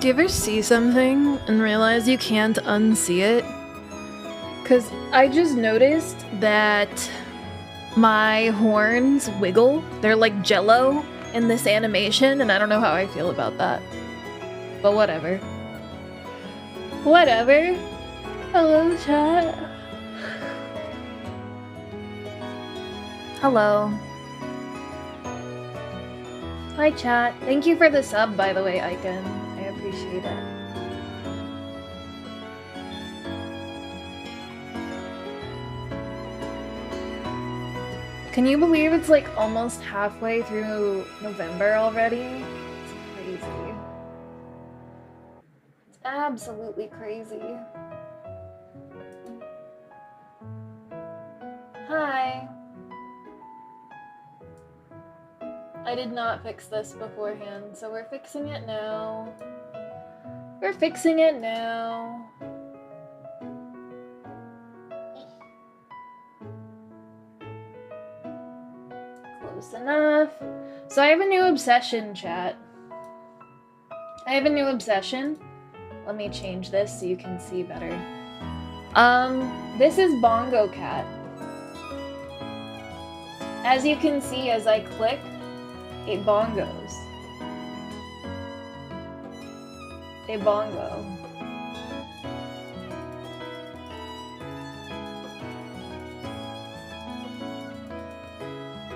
Do you ever see something and realize you can't unsee it? Because I just noticed that my horns wiggle. They're like jello in this animation, and I don't know how I feel about that. But whatever. Whatever. Hello, chat. Hello. Hi, chat. Thank you for the sub, by the way, Icon. I appreciate it. Can you believe it's like almost halfway through November already? It's crazy. It's absolutely crazy. Hi. I did not fix this beforehand, so we're fixing it now. We're fixing it now. Close enough. So I have a new obsession, chat. I have a new obsession. Let me change this so you can see better. This is Bongo Cat. As you can see, as I click, it bongos. A bongo.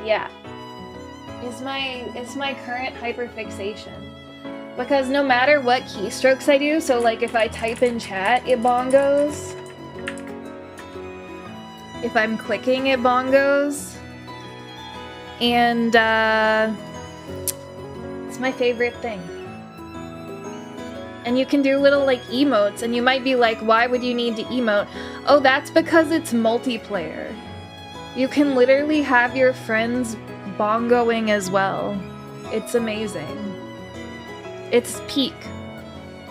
Yeah. It's my current hyperfixation. Because no matter what keystrokes I do, so like if I type in chat, it bongos. If I'm clicking, it bongos. And it's my favorite thing. And you can do little like emotes, and you might be like, why would you need to emote? Oh, that's because it's multiplayer. You can literally have your friends bongoing as well. It's amazing. It's peak.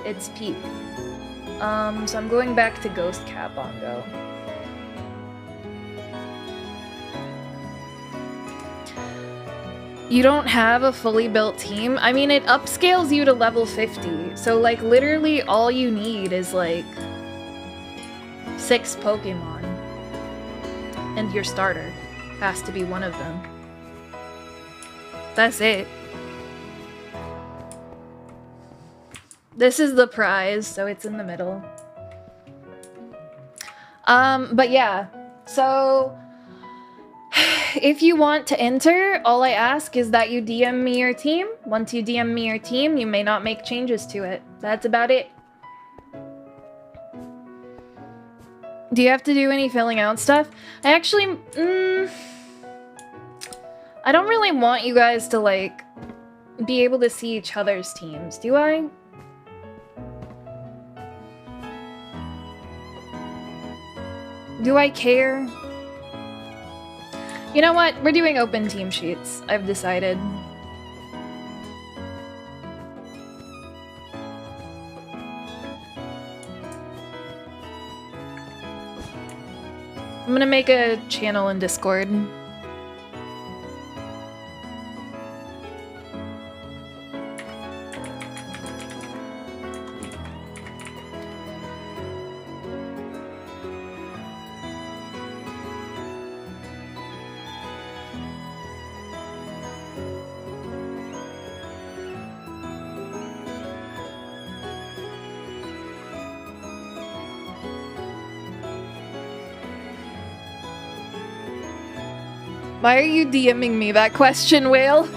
It's peak. So I'm going back to Ghost Cat Bongo. You don't have a fully built team? I mean, it upscales you to level 50. So, like, literally all you need is, like, 6 Pokemon. And your starter has to be one of them. That's it. This is the prize, so it's in the middle. But yeah. So if you want to enter, all I ask is that you DM me your team. Once you DM me your team, you may not make changes to it. That's about it. Do you have to do any filling out stuff? I actually, I don't really want you guys to, like, be able to see each other's teams, do I? Do I care? You know what? We're doing open team sheets. I've decided. I'm gonna make a channel in Discord. Why are you DMing me that question, Whale?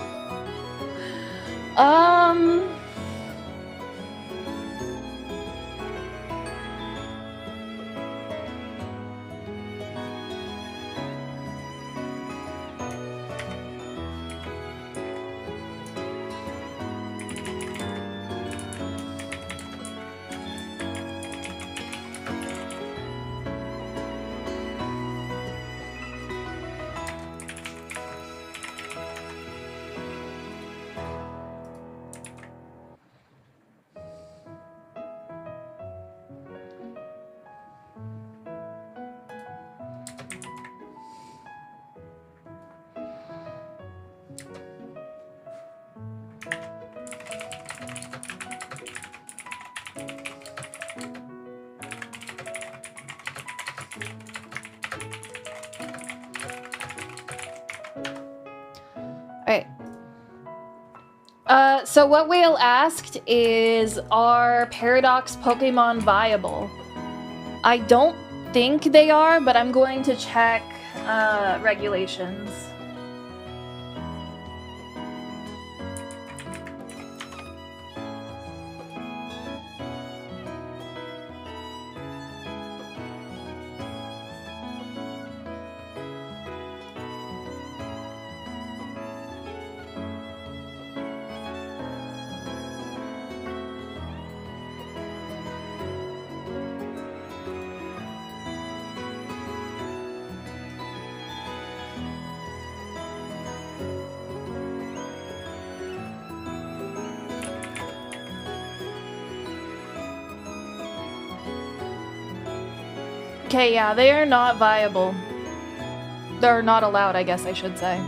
So what Whale asked is, are Paradox Pokemon viable? I don't think they are, but I'm going to check regulations. Okay, yeah, they are not viable. They're not allowed, I guess I should say.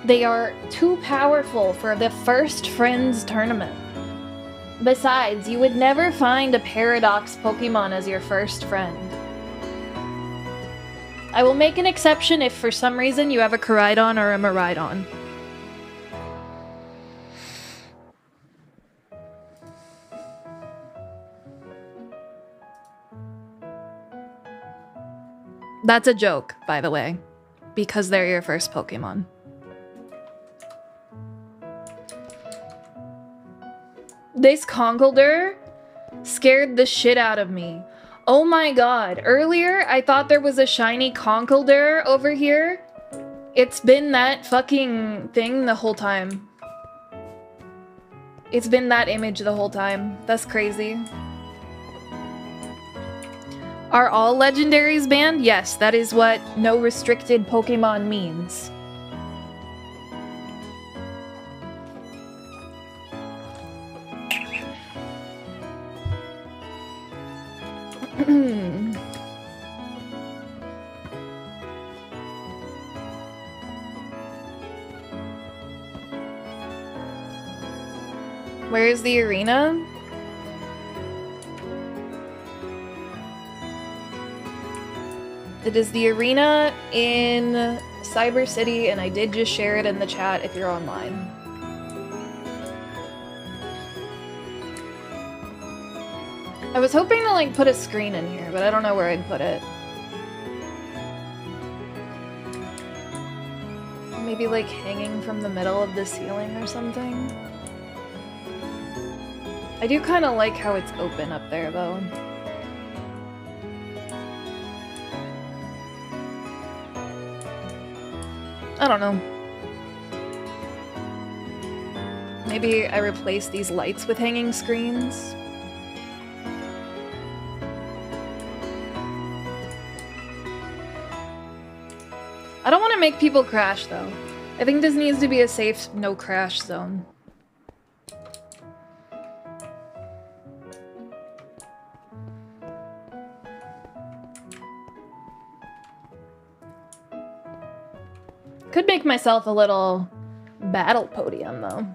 They are too powerful for the first Friends tournament. Besides, you would never find a Paradox Pokemon as your first friend. I will make an exception if for some reason you have a Koraidon or a Miraidon. That's a joke, by the way, because they're your first Pokemon. This Conkeldurr scared the shit out of me. Oh my god, earlier I thought there was a shiny Conkeldurr over here. It's been that fucking thing the whole time. It's been that image the whole time. That's crazy. Are all legendaries banned? Yes, that is what no restricted Pokemon means. Where's the arena? It is the arena in Cyber City, and I did just share it in the chat if you're online. I was hoping to like put a screen in here, but I don't know where I'd put it. Maybe like hanging from the middle of the ceiling or something. I do kind of like how it's open up there, though. I don't know. Maybe I replace these lights with hanging screens. I don't want to make people crash, though. I think this needs to be a safe, no crash zone. Could make myself a little battle podium, though.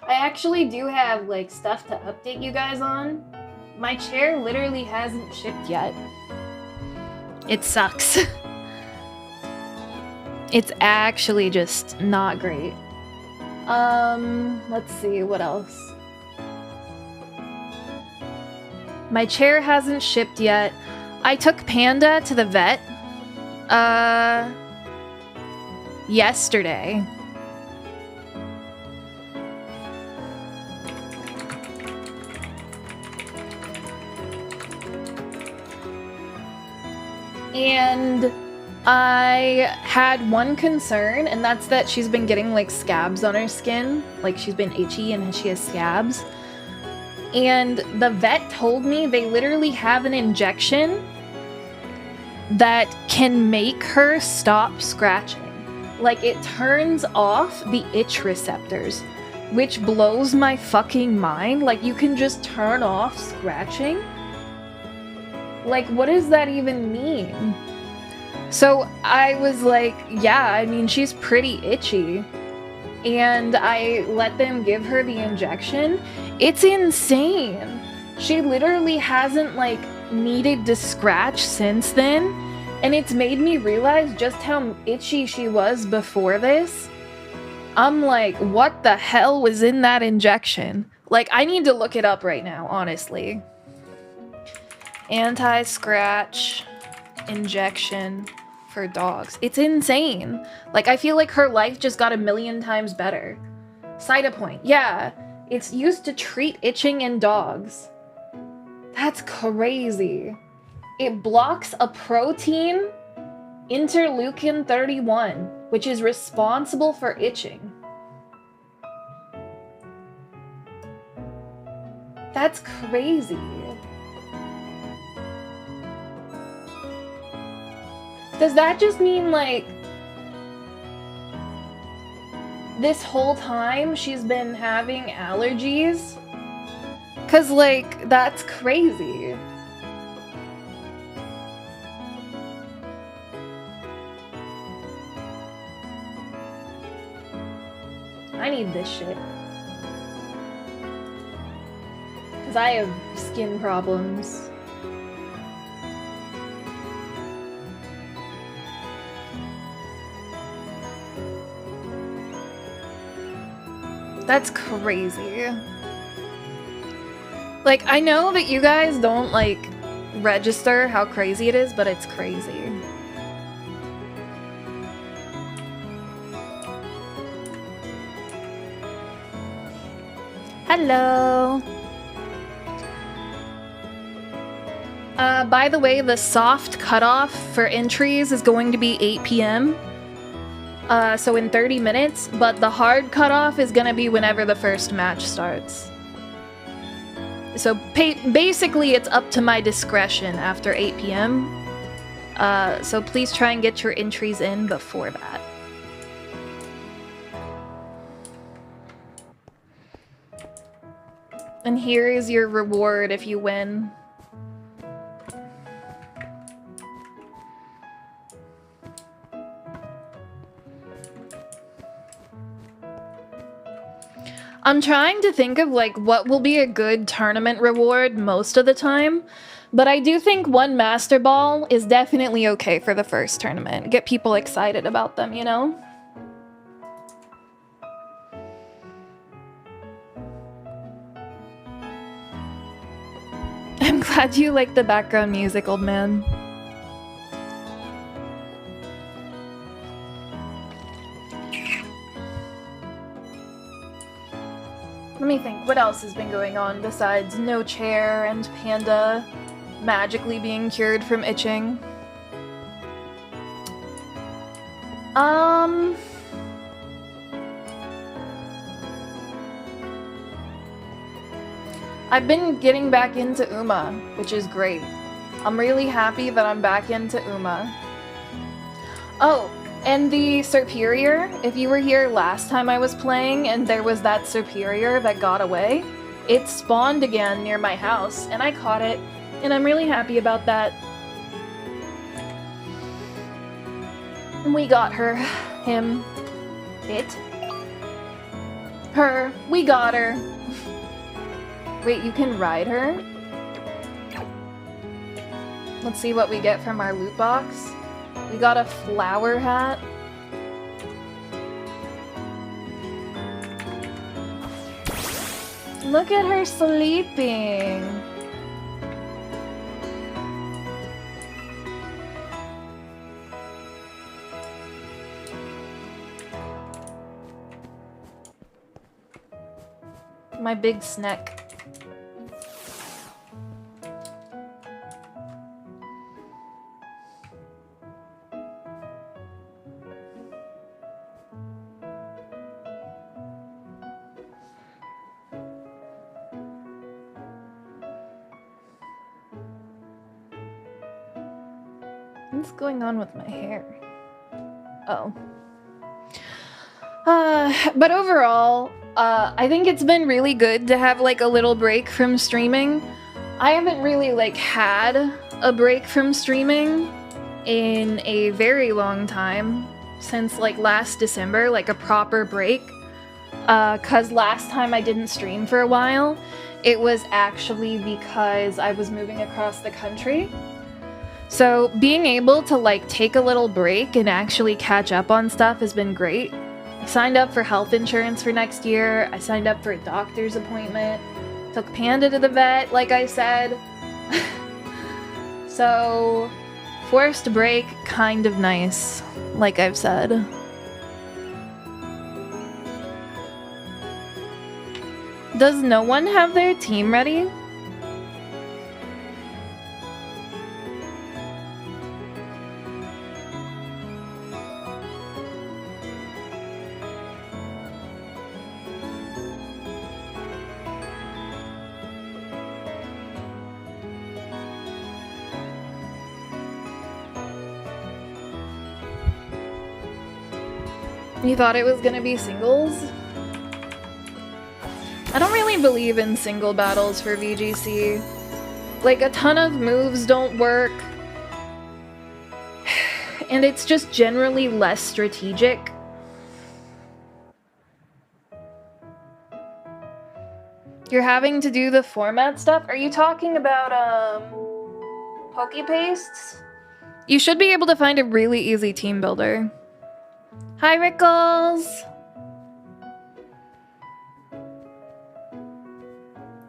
I actually do have, like, stuff to update you guys on. My chair literally hasn't shipped yet. It sucks. It's actually just not great. Let's see, what else? My chair hasn't shipped yet. I took Panda to the vet, yesterday. And I had one concern, and that's that she's been getting like scabs on her skin. Like she's been itchy and she has scabs. And the vet told me they literally have an injection that can make her stop scratching. Like it turns off the itch receptors. which blows my fucking mind. Like, you can just turn off scratching? Like, what does that even mean? So I was like, yeah, I mean, she's pretty itchy. And I let them give her the injection. It's insane. She literally hasn't, like, needed to scratch since then. And it's made me realize just how itchy she was before this. I'm like, what the hell was in that injection? Like, I need to look it up right now, honestly. Anti-scratch injection for dogs. It's insane. Like, I feel like her life just got 1,000,000 times better. Cytopoint. Yeah, it's used to treat itching in dogs. That's crazy. It blocks a protein, interleukin 31, which is responsible for itching. That's crazy. Does that just mean, like, this whole time she's been having allergies? 'Cause, like, that's crazy. I need this shit. 'Cause I have skin problems. That's crazy. Like, I know that you guys don't, like, register how crazy it is, but it's crazy. Hello! By the way, the soft cutoff for entries is going to be 8 p.m. So in 30 minutes, but the hard cutoff is gonna be whenever the first match starts. So basically it's up to my discretion after 8 p.m. So please try and get your entries in before that. And here is your reward if you win. I'm trying to think of, like, what will be a good tournament reward most of the time, but I do think one Master Ball is definitely okay for the first tournament. Get people excited about them, you know? I'm glad you like the background music, old man. Let me think, what else has been going on besides No Chair and Panda magically being cured from itching? I've been getting back into Uma, which is great. I'm really happy that I'm back into Uma. Oh, and the Superior, if you were here last time I was playing and there was that Superior that got away, it spawned again near my house and I caught it, and I'm really happy about that. We got her. Him. It. Her. We got her. Wait, you can ride her? Let's see what we get from our loot box. We got a flower hat. Look at her sleeping. My big snack. What's going on with my hair? Oh. But overall, I think it's been really good to have like a little break from streaming. I haven't really like had a break from streaming in a very long time, since like last December, like a proper break. Cause last time I didn't stream for a while, it was actually because I was moving across the country. So being able to like take a little break and actually catch up on stuff has been great. I signed up for health insurance for next year. I signed up for a doctor's appointment. Took Panda to the vet, like I said. So, forced break, kind of nice, like I've said. Does no one have their team ready? You thought it was gonna be singles? I don't really believe in single battles for VGC. Like, a ton of moves don't work. And it's just generally less strategic. You're having to do the format stuff? Are you talking about, Pokepastes? You should be able to find a really easy team builder. Hi, Rickles!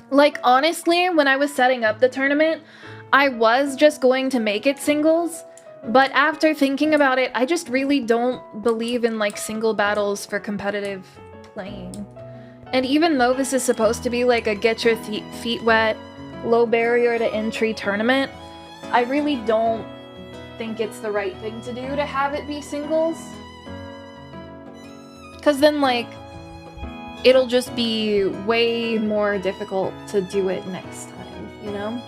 Like, honestly, when I was setting up the tournament, I was just going to make it singles, but after thinking about it, I just really don't believe in, like, single battles for competitive playing. And even though this is supposed to be, like, a get your feet wet, low barrier to entry tournament, I really don't think it's the right thing to do to have it be singles. Because then, like, it'll just be way more difficult to do it next time, you know?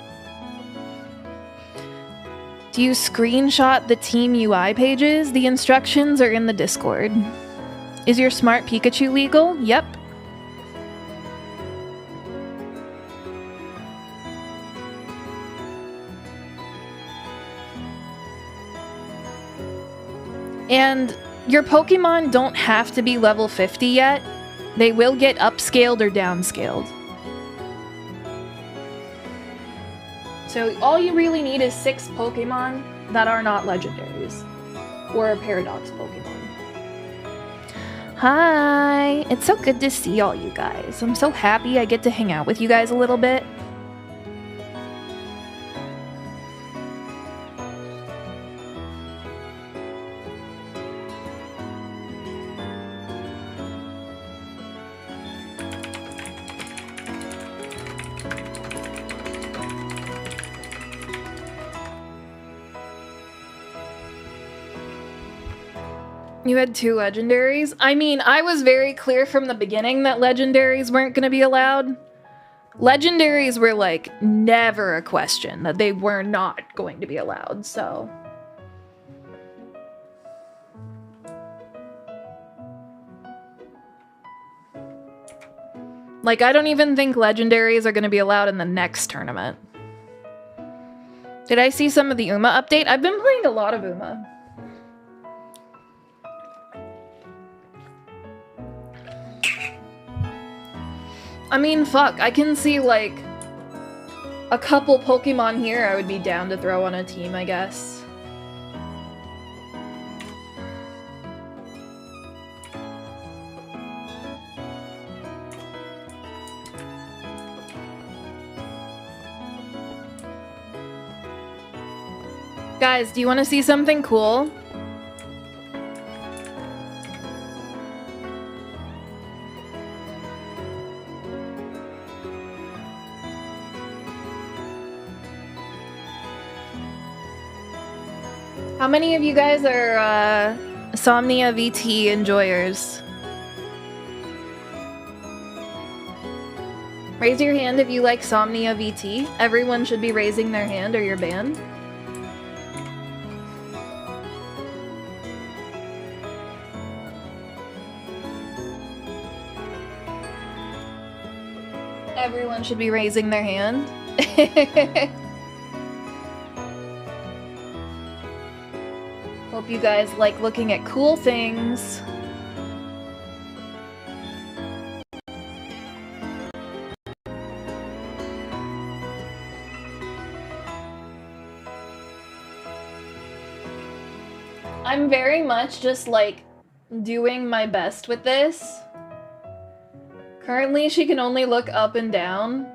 Do you screenshot the team UI pages? The instructions are in the Discord. Is your Smart Pikachu legal? Yep. And your Pokemon don't have to be level 50 yet. They will get upscaled or downscaled. So all you really need is 6 Pokemon that are not legendaries. Or a Paradox Pokemon. Hi! It's so good to see all you guys. I'm so happy I get to hang out with you guys a little bit. You had 2 legendaries? I mean, I was very clear from the beginning that legendaries weren't going to be allowed. Legendaries were, like, never a question, that they were not going to be allowed, so... Like, I don't even think legendaries are going to be allowed in the next tournament. Did I see some of the Uma update? I've been playing a lot of Uma. I mean, fuck, I can see, like, a couple Pokemon here I would be down to throw on a team, I guess. Guys, do you want to see something cool? How many of you guys are Somnia VT enjoyers? Raise your hand if you like Somnia VT. Everyone should be raising their hand or you're banned. everyone should be raising their hand. Hope you guys like looking at cool things. I'm very much just like doing my best with this. Currently, she can only look up and down,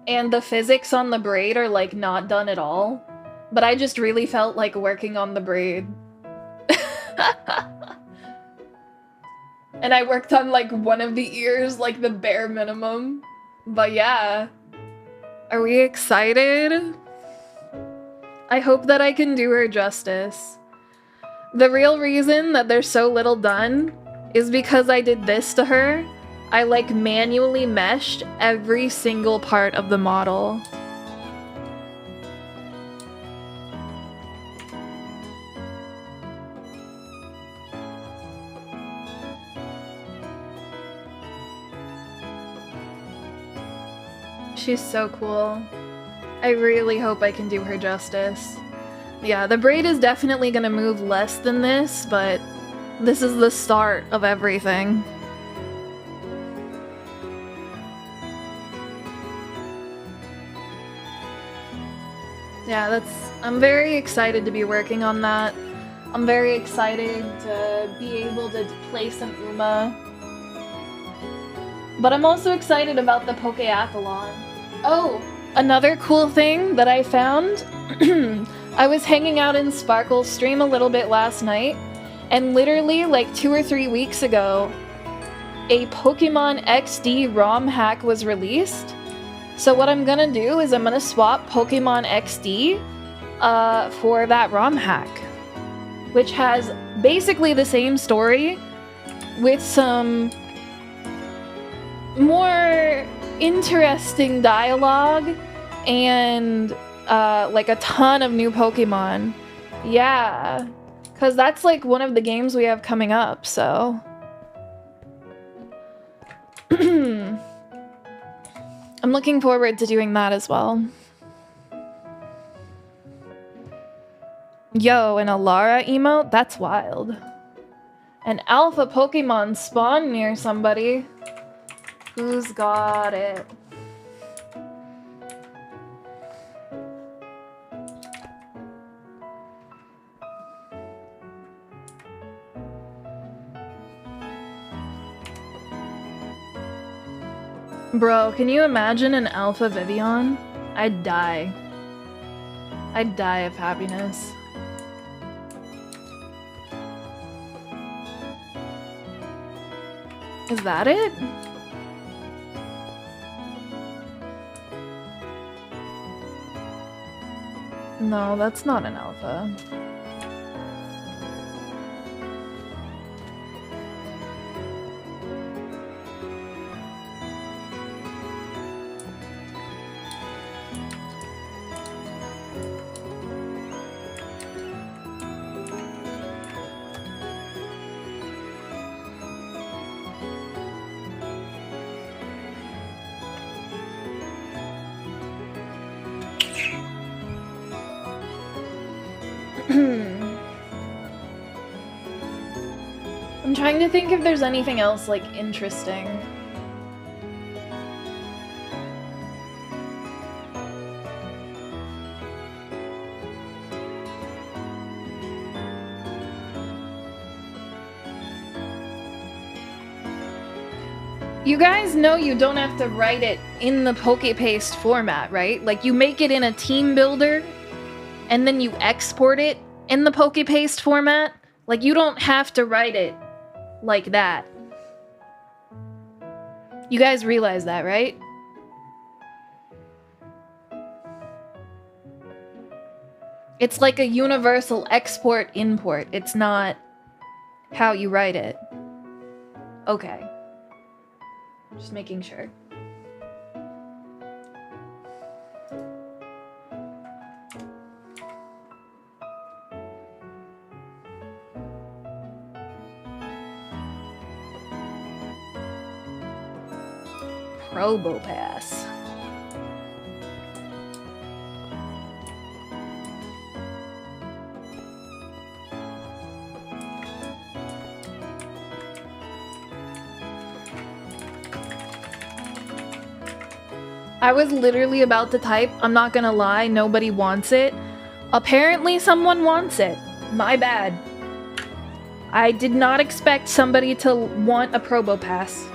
and the physics on the braid are like not done at all, but I just really felt like working on the braid. And I worked on like one of the ears, like the bare minimum. But yeah. Are we excited? I hope that I can do her justice. The real reason that there's so little done is because I did this to her. I like manually meshed every single part of the model. She's so cool. I really hope I can do her justice. Yeah, the braid is definitely gonna move less than this, but this is the start of everything. Yeah, I'm very excited to be working on that. I'm very excited to be able to play some Uma. But I'm also excited about the Pokéathlon. Oh, another cool thing that I found. I was hanging out in Sparkle's stream a little bit last night, and literally like 2 or 3 weeks ago, a Pokemon XD ROM hack was released. So what I'm gonna do is I'm gonna swap Pokemon XD for that ROM hack, which has basically the same story with some more interesting dialogue and like a ton of new Pokemon. Yeah, because that's like one of the games we have coming up, so. I'm looking forward to doing that as well. Yo, an Alara emote? That's wild. An alpha Pokemon spawned near somebody. Who's got it? Bro, can you imagine an alpha Vivian? I'd die. I'd die of happiness. Is that it? No, that's not an alpha. I'm trying to think if there's anything else, like, interesting. You guys know you don't have to write it in the PokePaste format, right? Like, you make it in a team builder, and then you export it in the PokePaste format. Like, you don't have to write it like that. You guys realize that, right? It's like a universal export-import. It's not how you write it. Okay. Just making sure. Probo Pass. I was literally about to type, I'm not gonna lie, nobody wants it. Apparently someone wants it. My bad. I did not expect somebody to want a Probo Pass.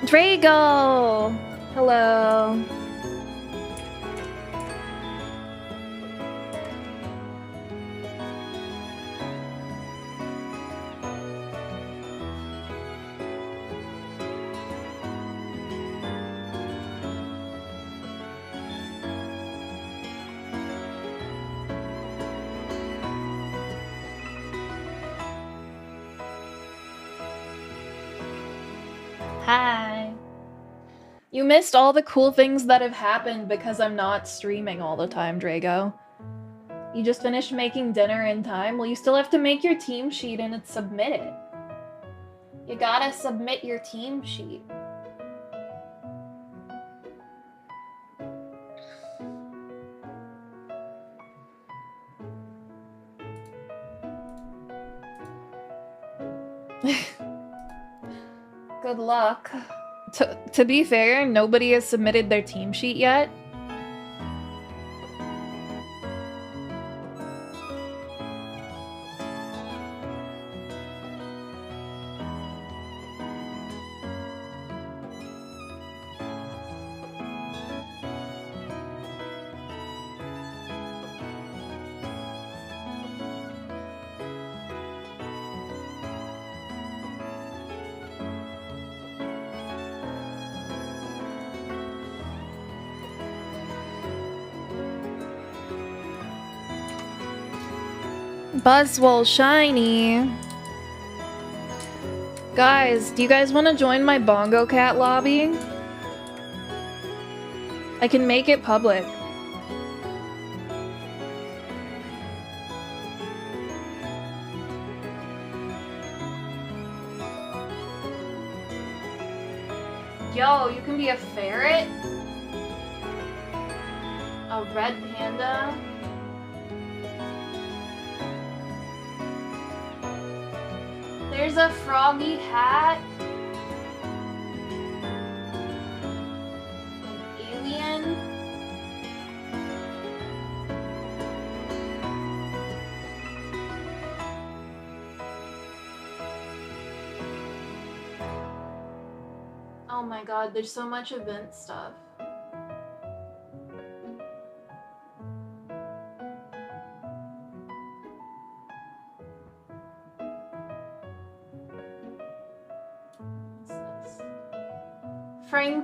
Drago! Hello. Hi. You missed all the cool things that have happened because I'm not streaming all the time, Drago. You just finished making dinner in time? Well, you still have to make your team sheet and submit it. You gotta submit your team sheet. Good luck. To be fair, nobody has submitted their team sheet yet. Buzzwole shiny. Guys, do you guys want to join my Bongo Cat lobby? I can make it public. Yo, you can be a ferret? A red panda? There's a froggy hat. An alien. Oh my god, there's so much event stuff.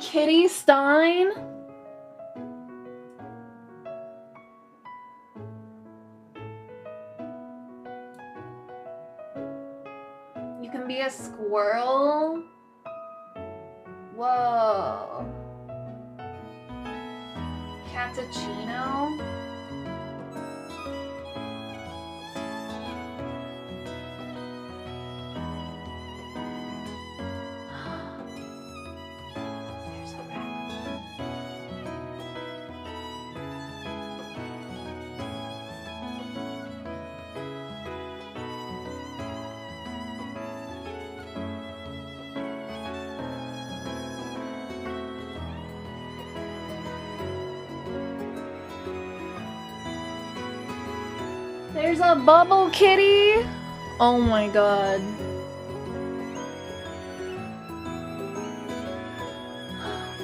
Kitty Stein? You can be a squirrel? Whoa. Cappuccino? There's a bubble kitty! Oh my god.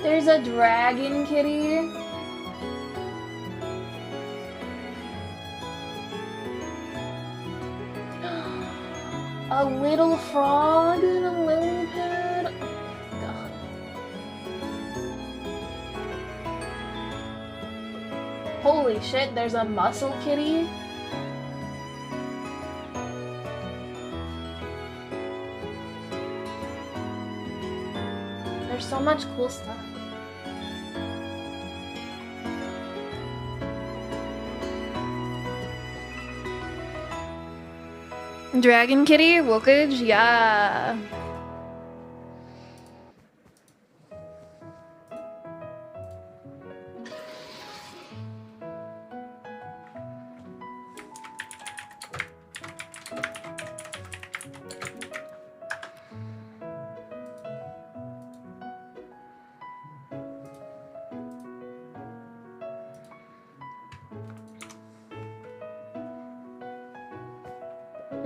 There's a dragon kitty. A little frog and a lily pad. Oh, God. Holy shit, there's a muscle kitty. so much cool stuff. Dragon Kitty, Wokage, yeah.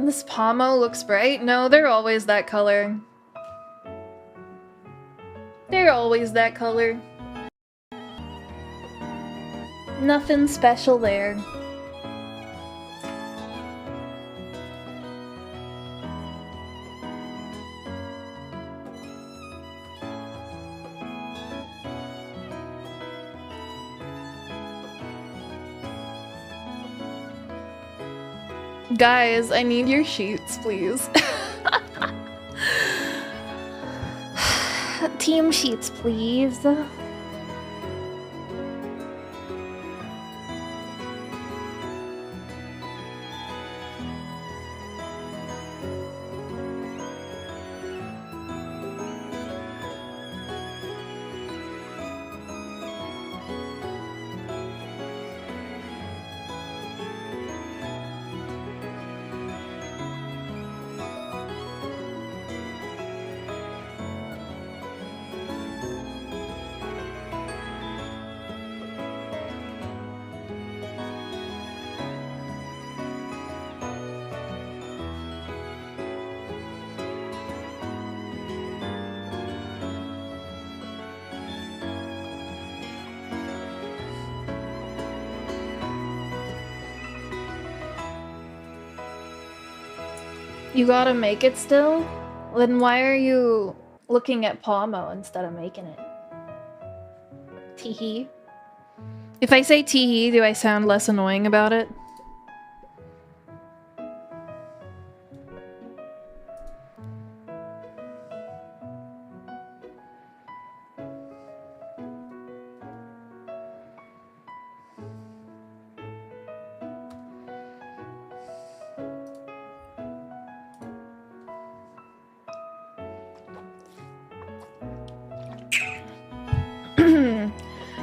This Pomo looks bright. No, they're always that color. They're always that color. Nothing special there. Guys, I need your sheets, please. Team sheets, please. You gotta make it still? Then why are you looking at Pomo instead of making it? Teehee. If I say teehee, do I sound less annoying about it?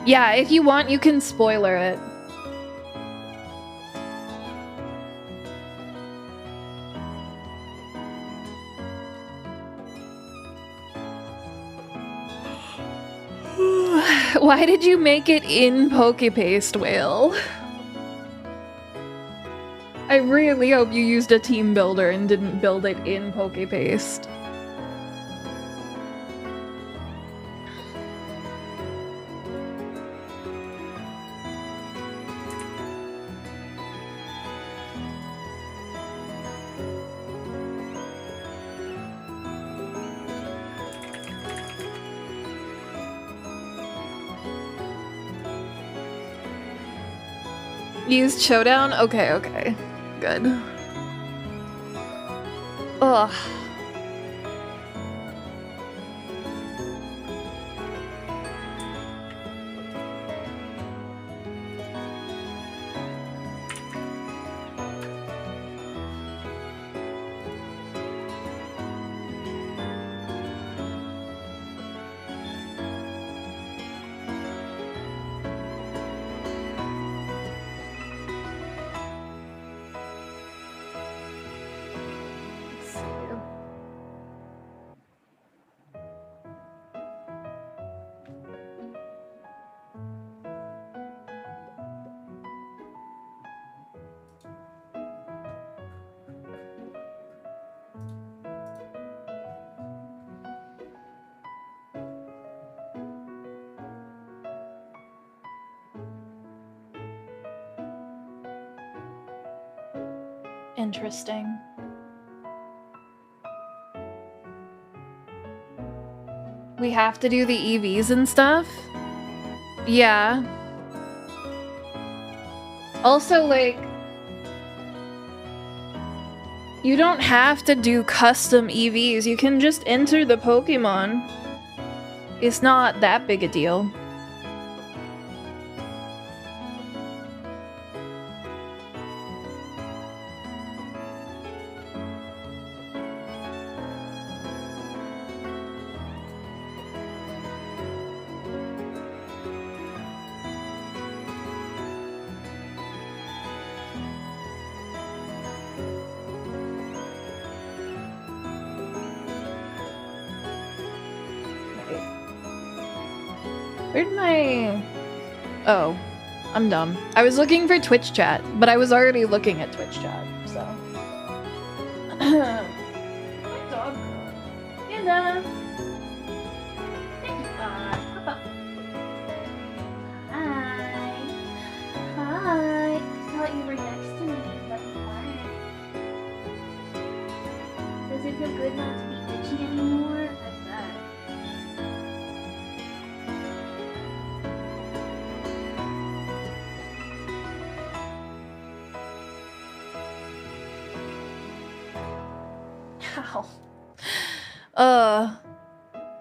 Yeah, if you want, you can spoiler it. Why did you make it in PokePaste, Whale? I really hope you used a team builder and didn't build it in PokePaste. Used Showdown? Okay, okay. Good. Ugh. Interesting. We have to do the EVs and stuff? Yeah. Also, like, you don't have to do custom EVs. You can just enter the Pokemon. It's not that big a deal. Where'd my... Oh, I'm dumb. I was looking for Twitch chat, but I was already looking at Twitch chat, so... My dog. Panda! Papa. Hi. Hi. I thought you were next to me, but you aren't. Does it feel good not to be itchy anymore? I bet.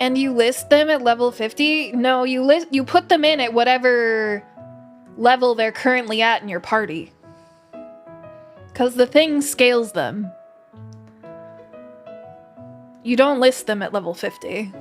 And you list them at level 50? No, you put them in at whatever level they're currently at in your party. 'Cause the thing scales them. You don't list them at level 50.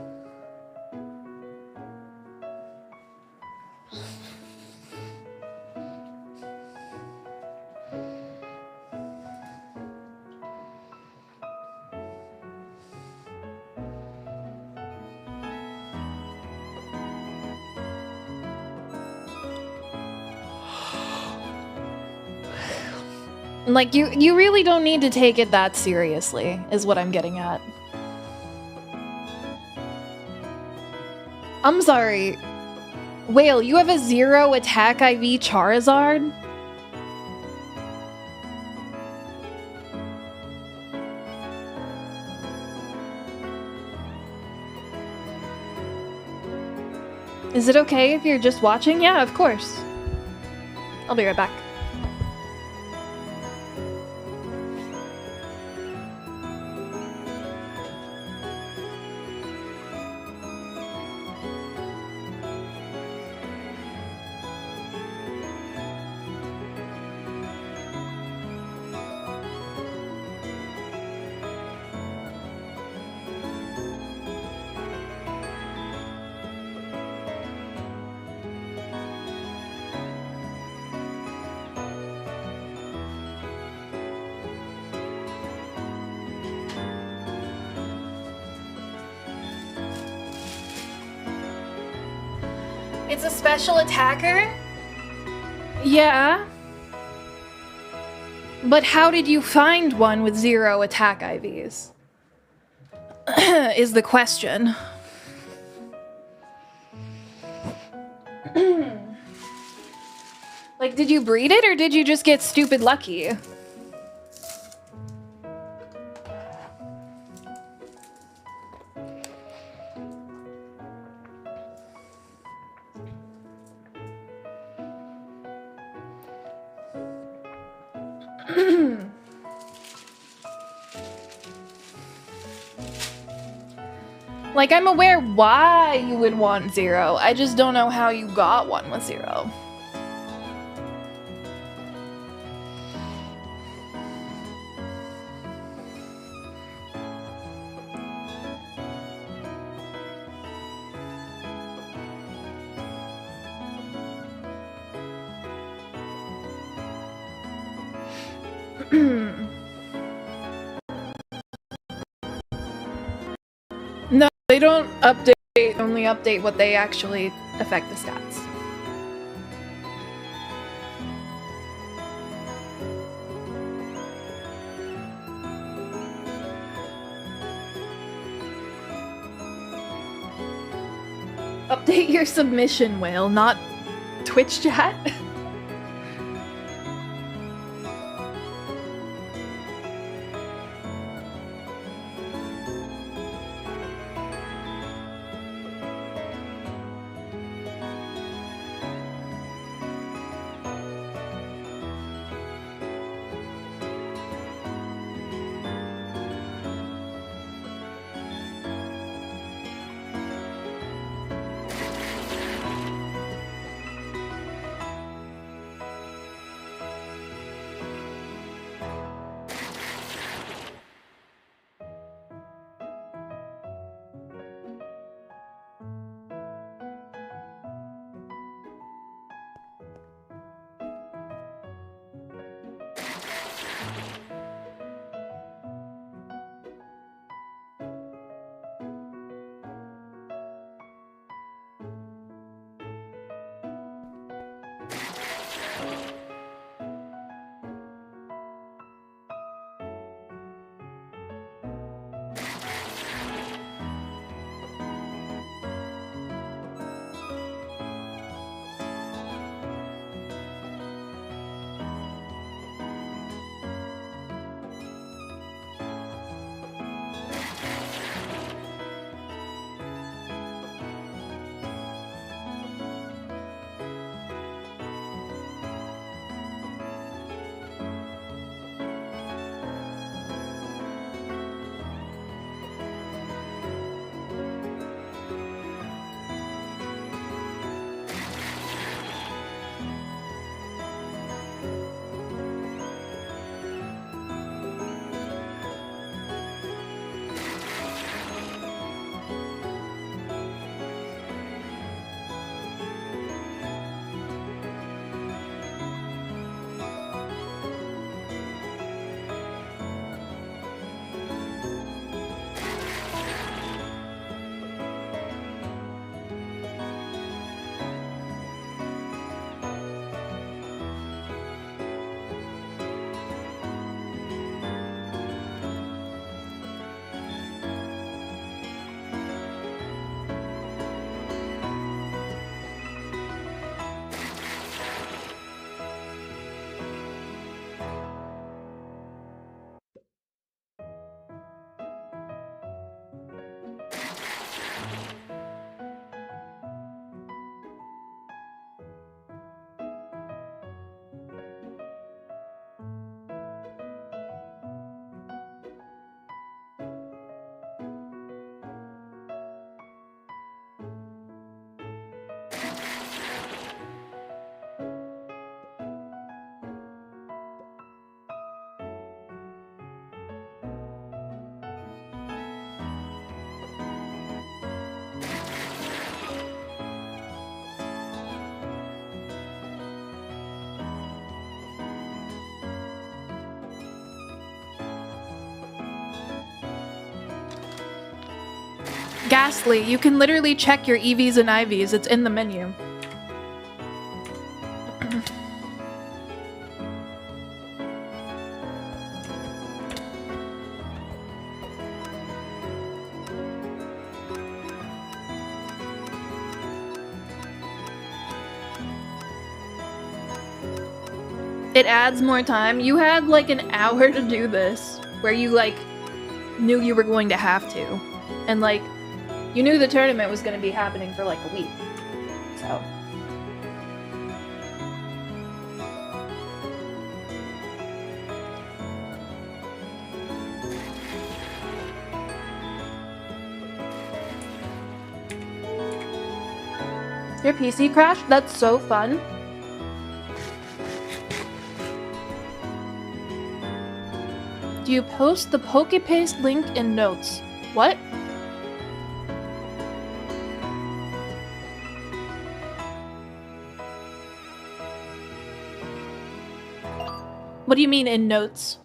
Like, you really don't need to take it that seriously, is what I'm getting at. I'm sorry. Whale, you have a 0 attack IV Charizard? Is it okay if you're just watching? Yeah, of course. I'll be right back. It's a special attacker? Yeah. But how did you find one with 0 attack IVs? Is the question. Like, did you breed it or did you just get stupid lucky? Like, I'm aware why you would want 0. I just don't know how you got one with 0. No, they don't update, only update what they actually affect the stats. Update your submission, Whale, not Twitch chat. Ghastly, you can literally check your EVs and IVs. It's in the menu. It adds more time. You had like an hour to do this, where you like knew you were going to have to. And like, you knew the tournament was going to be happening for like a week. So. Your PC crashed? That's so fun. Do you post the PokePaste link in notes? What? What do you mean in notes?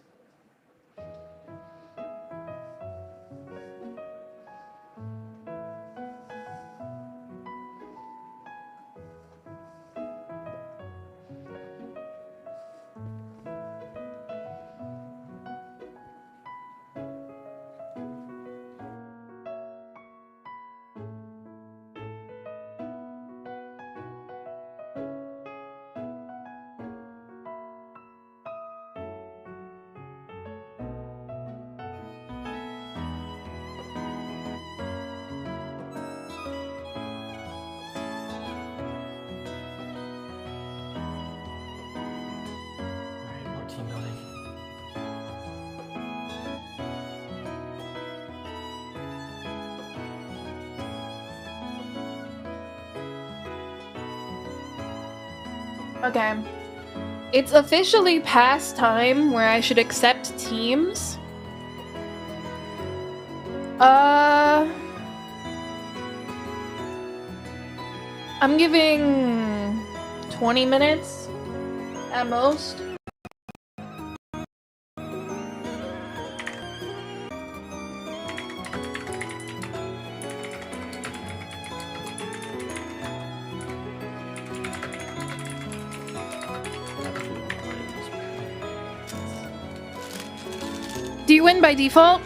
Okay. It's officially past time where I should accept teams. I'm giving 20 minutes at most. Do you win by default?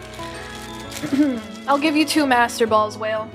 I'll give you 2 Master Balls, Whale.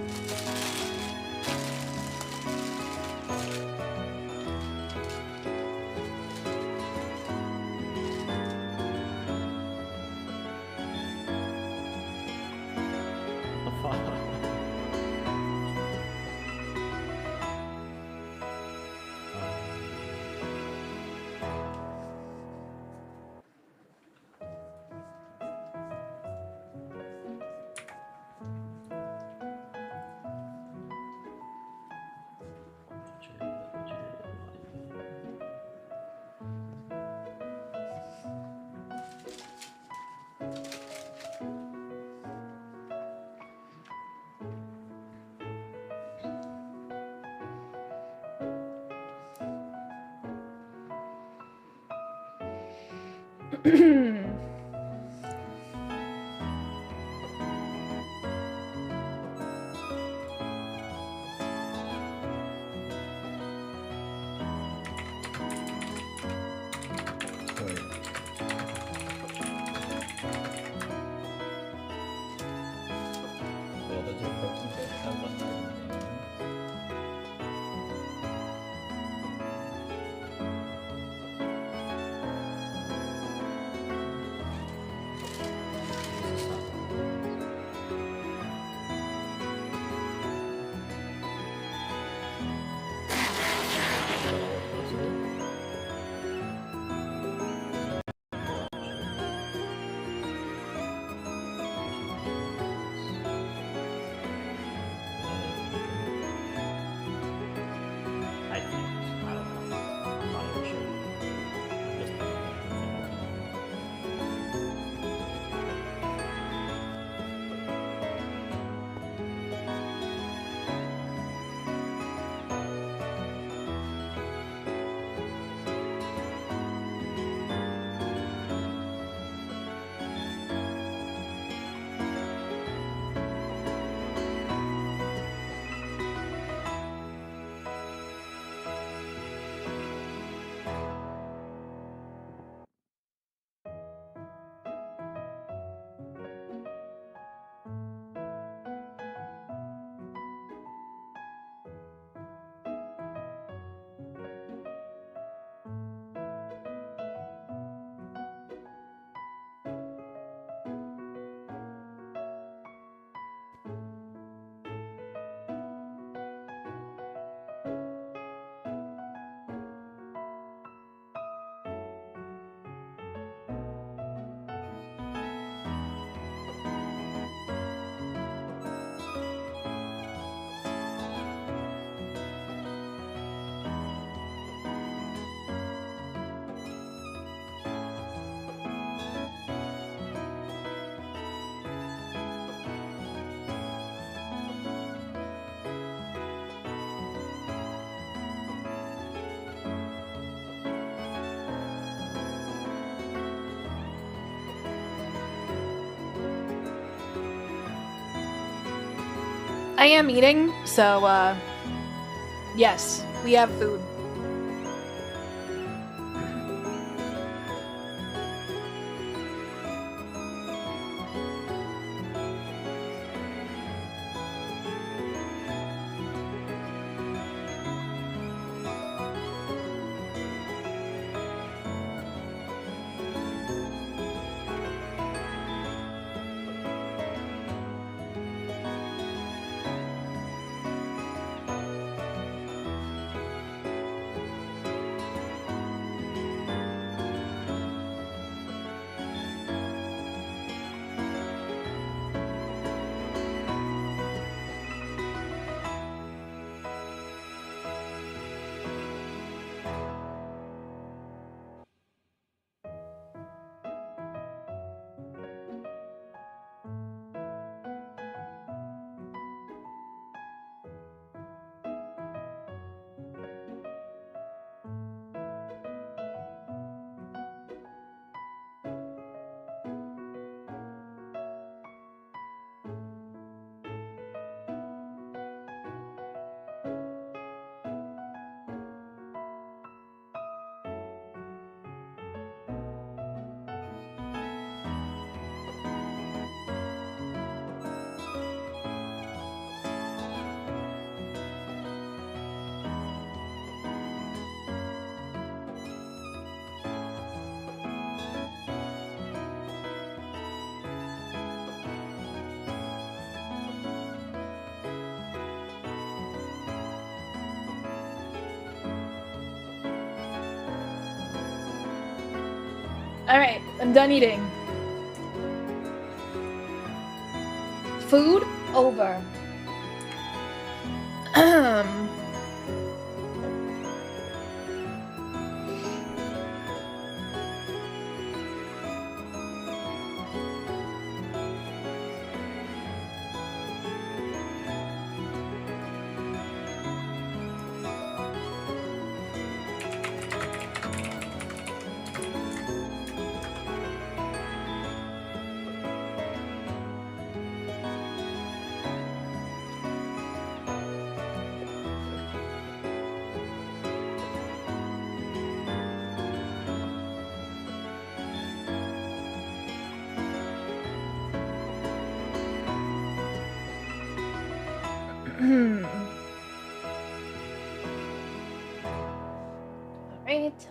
I am eating, so, yes, we have food. Alright, I'm done eating. Food over. Alright.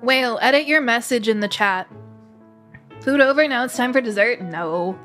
Whale, edit your message in the chat. Food over, now it's time for dessert? No.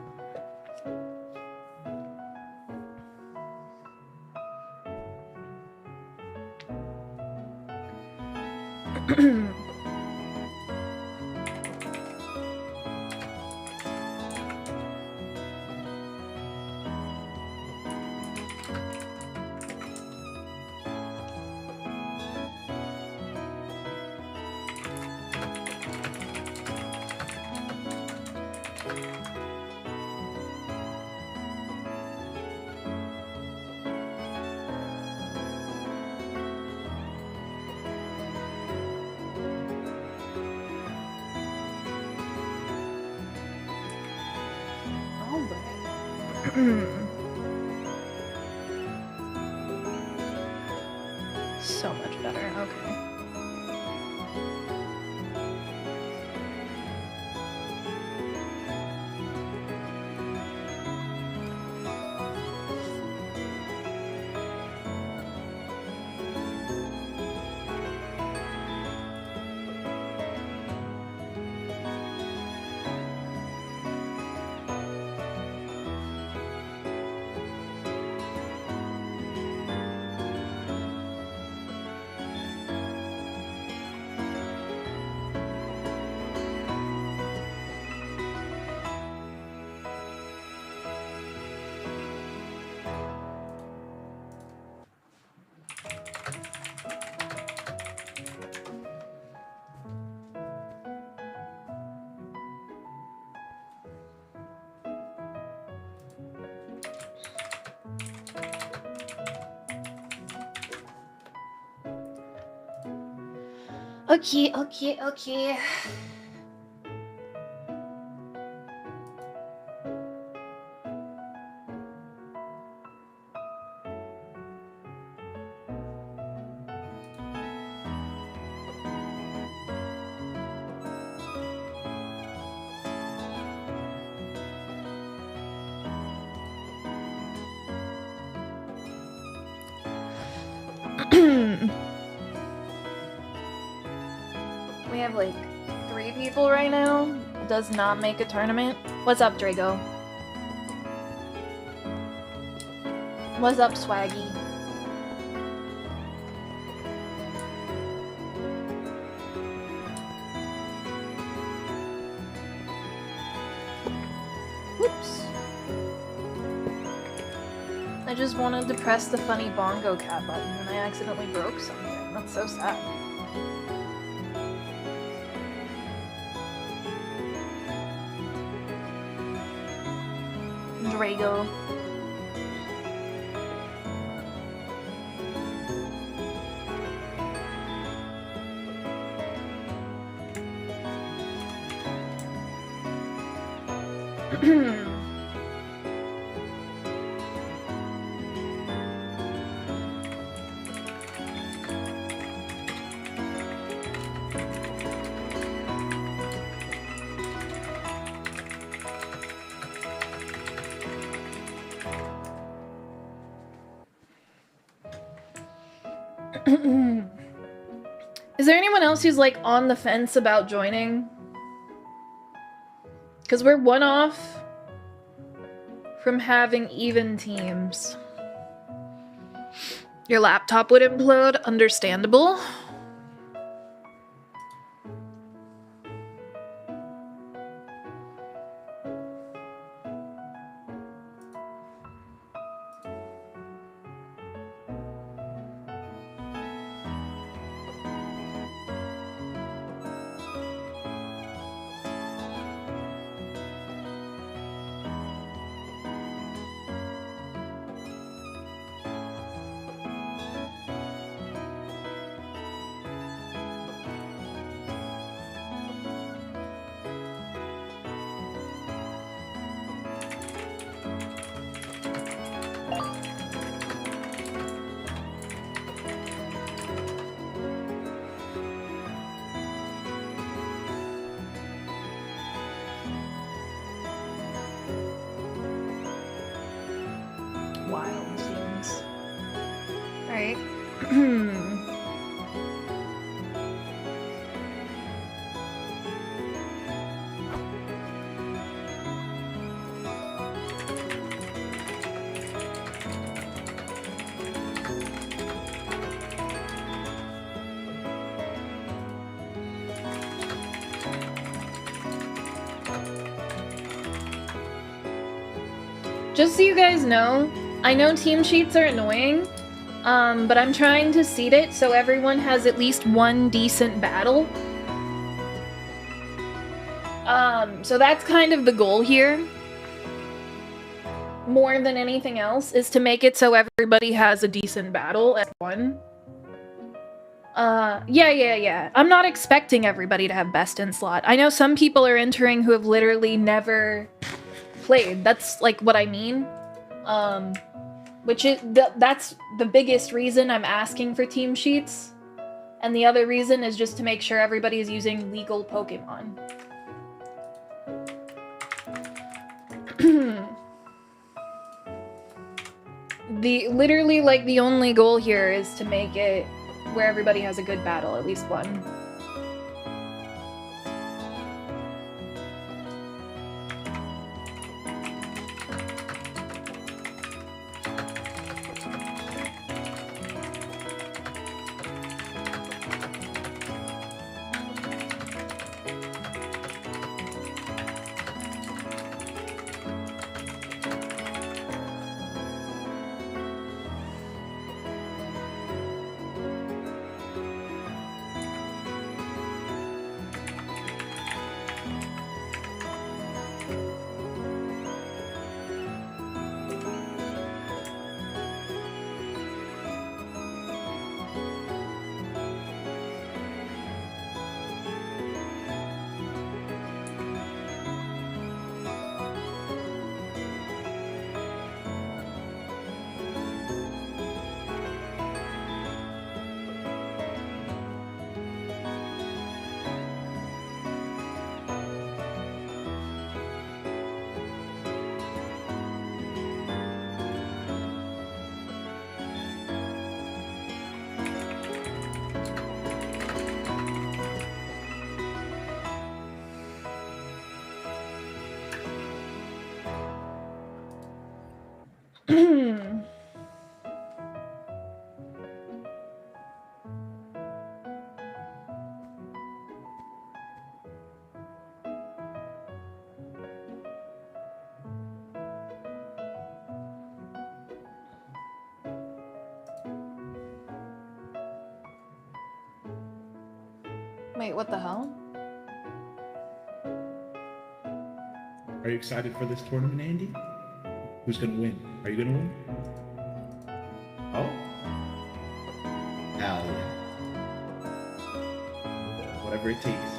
So much better, okay. Okay, okay, okay. We have like 3 people right now. Does not make a tournament. What's up, Drago? What's up, Swaggy? Whoops. I just wanted to press the funny bongo cat button and I accidentally broke something. That's so sad. Drago. Is there anyone else who's like on the fence about joining? Because we're 1 off from having even teams. Your laptop would implode, understandable. Wild teams. Alright. Just so you guys know, I know team sheets are annoying, but I'm trying to seed it so everyone has at least 1 decent battle. So that's kind of the goal here. More than anything else, is to make it so everybody has a decent battle at 1. Yeah. I'm not expecting everybody to have best in slot. I know some people are entering who have literally never played. That's like what I mean. Which is that's the biggest reason I'm asking for team sheets. And the other reason is just to make sure everybody is using legal Pokemon. Literally, like, the only goal here is to make it where everybody has a good battle, at least 1. Wait, what the hell? Are you excited for this tournament, Andy? Who's gonna win? Are you gonna win? Oh? Hell yeah. Whatever it takes.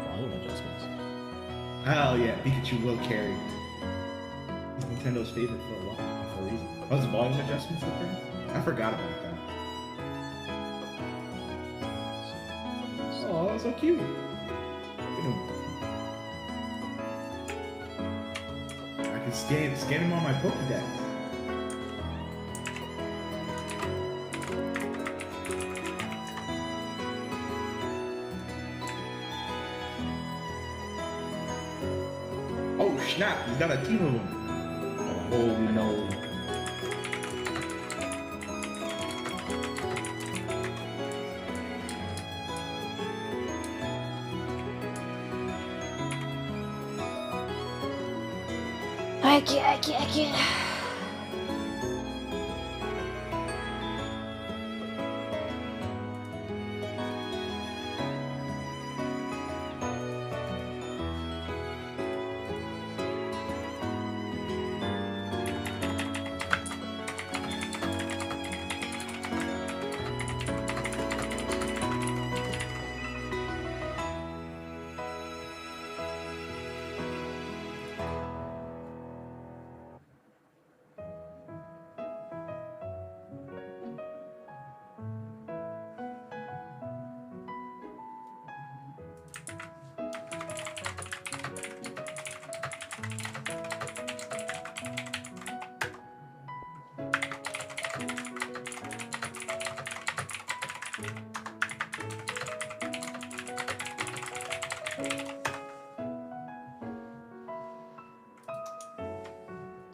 Volume adjustments. Hell yeah, Pikachu will carry. He's Nintendo's favorite for a while, for a reason. Oh, the volume adjustments up there? I forgot about that. Oh, that's so cute. Look at him. I can scan him on my Pokédex. Oh snap, he's got a team of them. Oh no. I can't.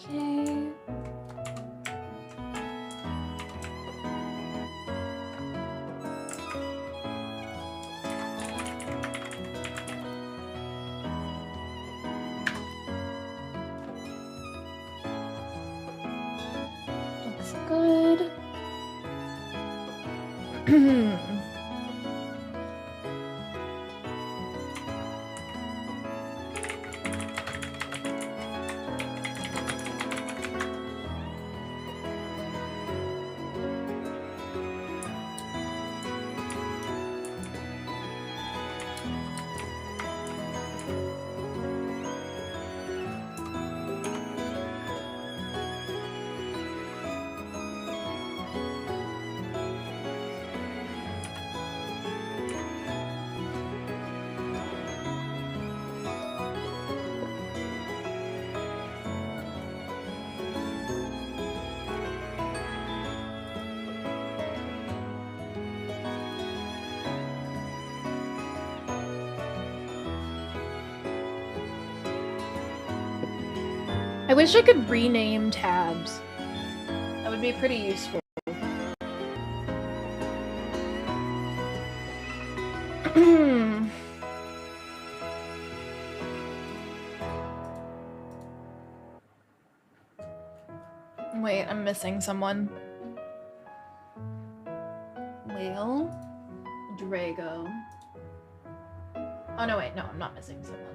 Okay. Looks good. I wish I could rename tabs. That would be pretty useful. Wait, I'm missing someone. Whale? Drago. Oh no, wait, no, I'm not missing someone.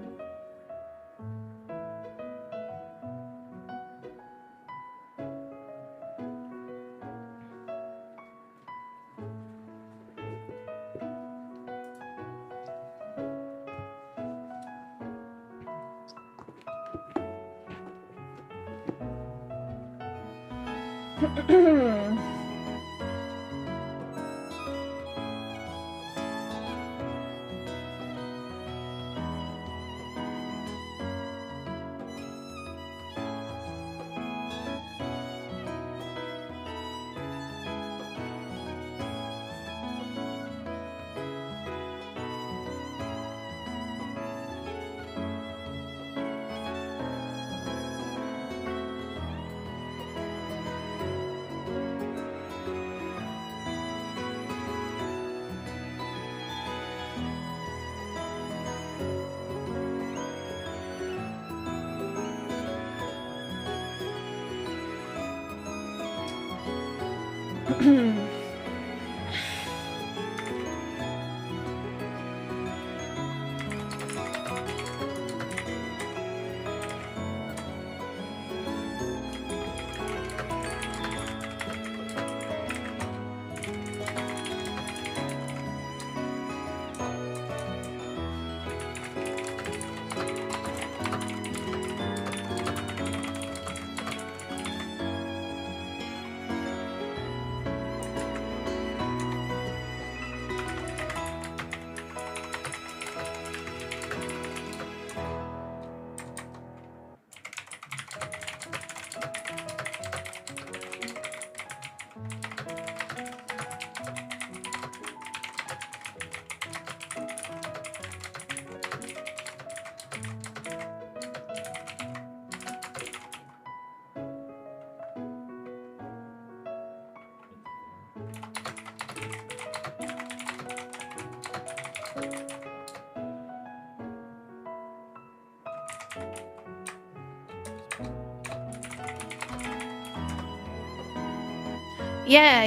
Yeah.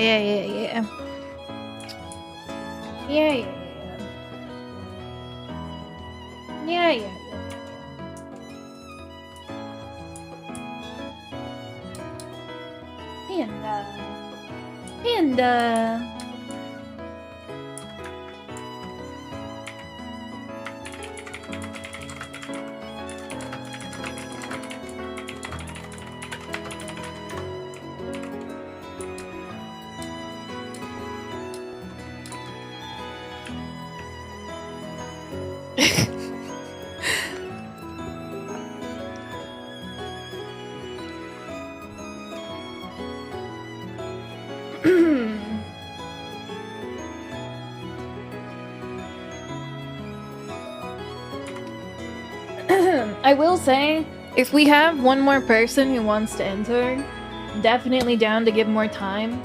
Panda. I will say, if we have one more person who wants to enter, definitely down to give more time.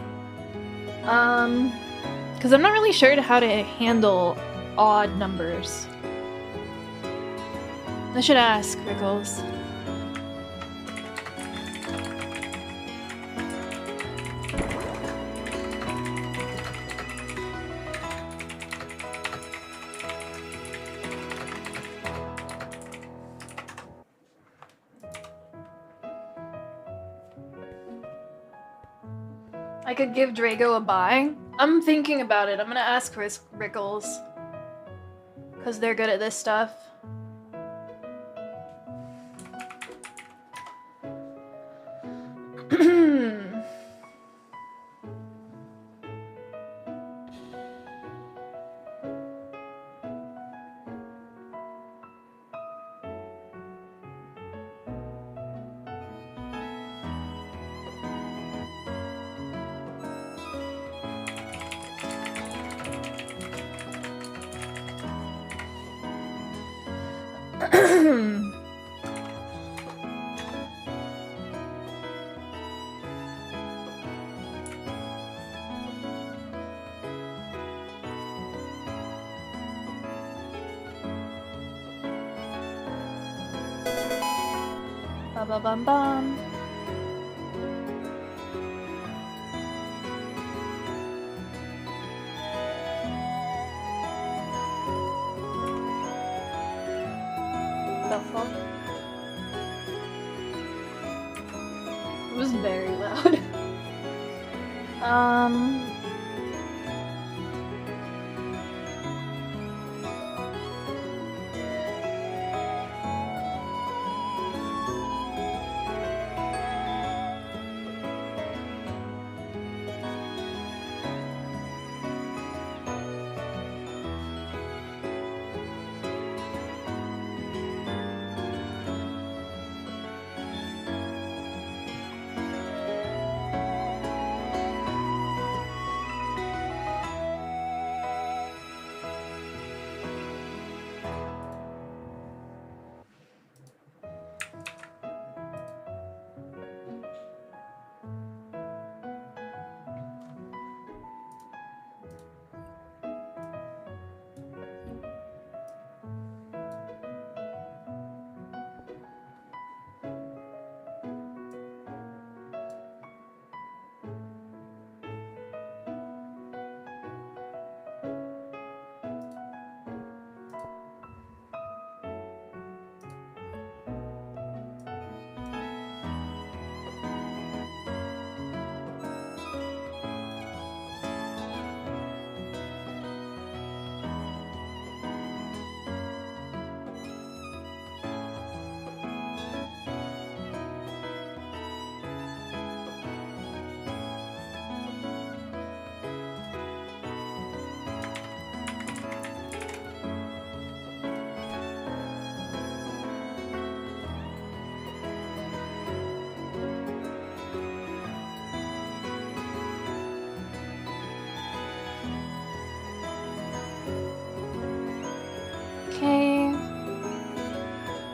Because I'm not really sure how to handle odd numbers. I should ask Rickles. I could give Drago a buy. I'm thinking about it. I'm gonna ask Rickles. Because they're good at this stuff. Ba bum bum. The fuck? It was very loud.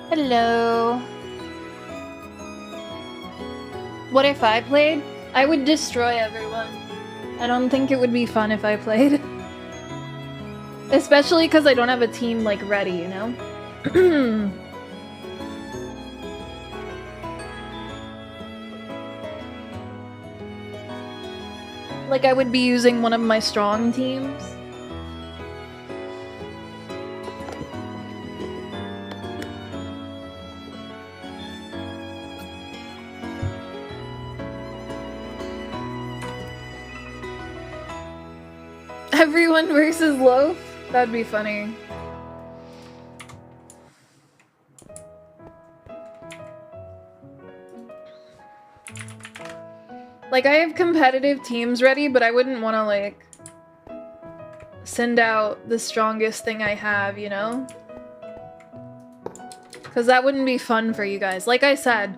Hello. What if I played? I would destroy everyone. I don't think it would be fun if I played. Especially because I don't have a team, like, ready, you know? Like, I would be using one of my strong teams. Everyone versus Loaf? That'd be funny. Like, I have competitive teams ready, but I wouldn't want to, like, send out the strongest thing I have, you know? Because that wouldn't be fun for you guys. Like I said,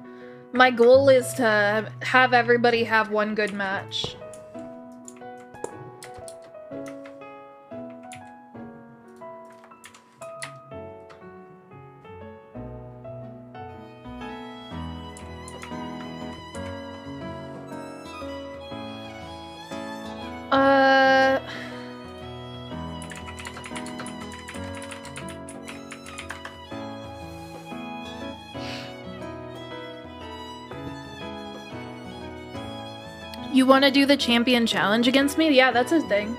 my goal is to have everybody have one good match. You want to do the champion challenge against me? Yeah, that's a thing.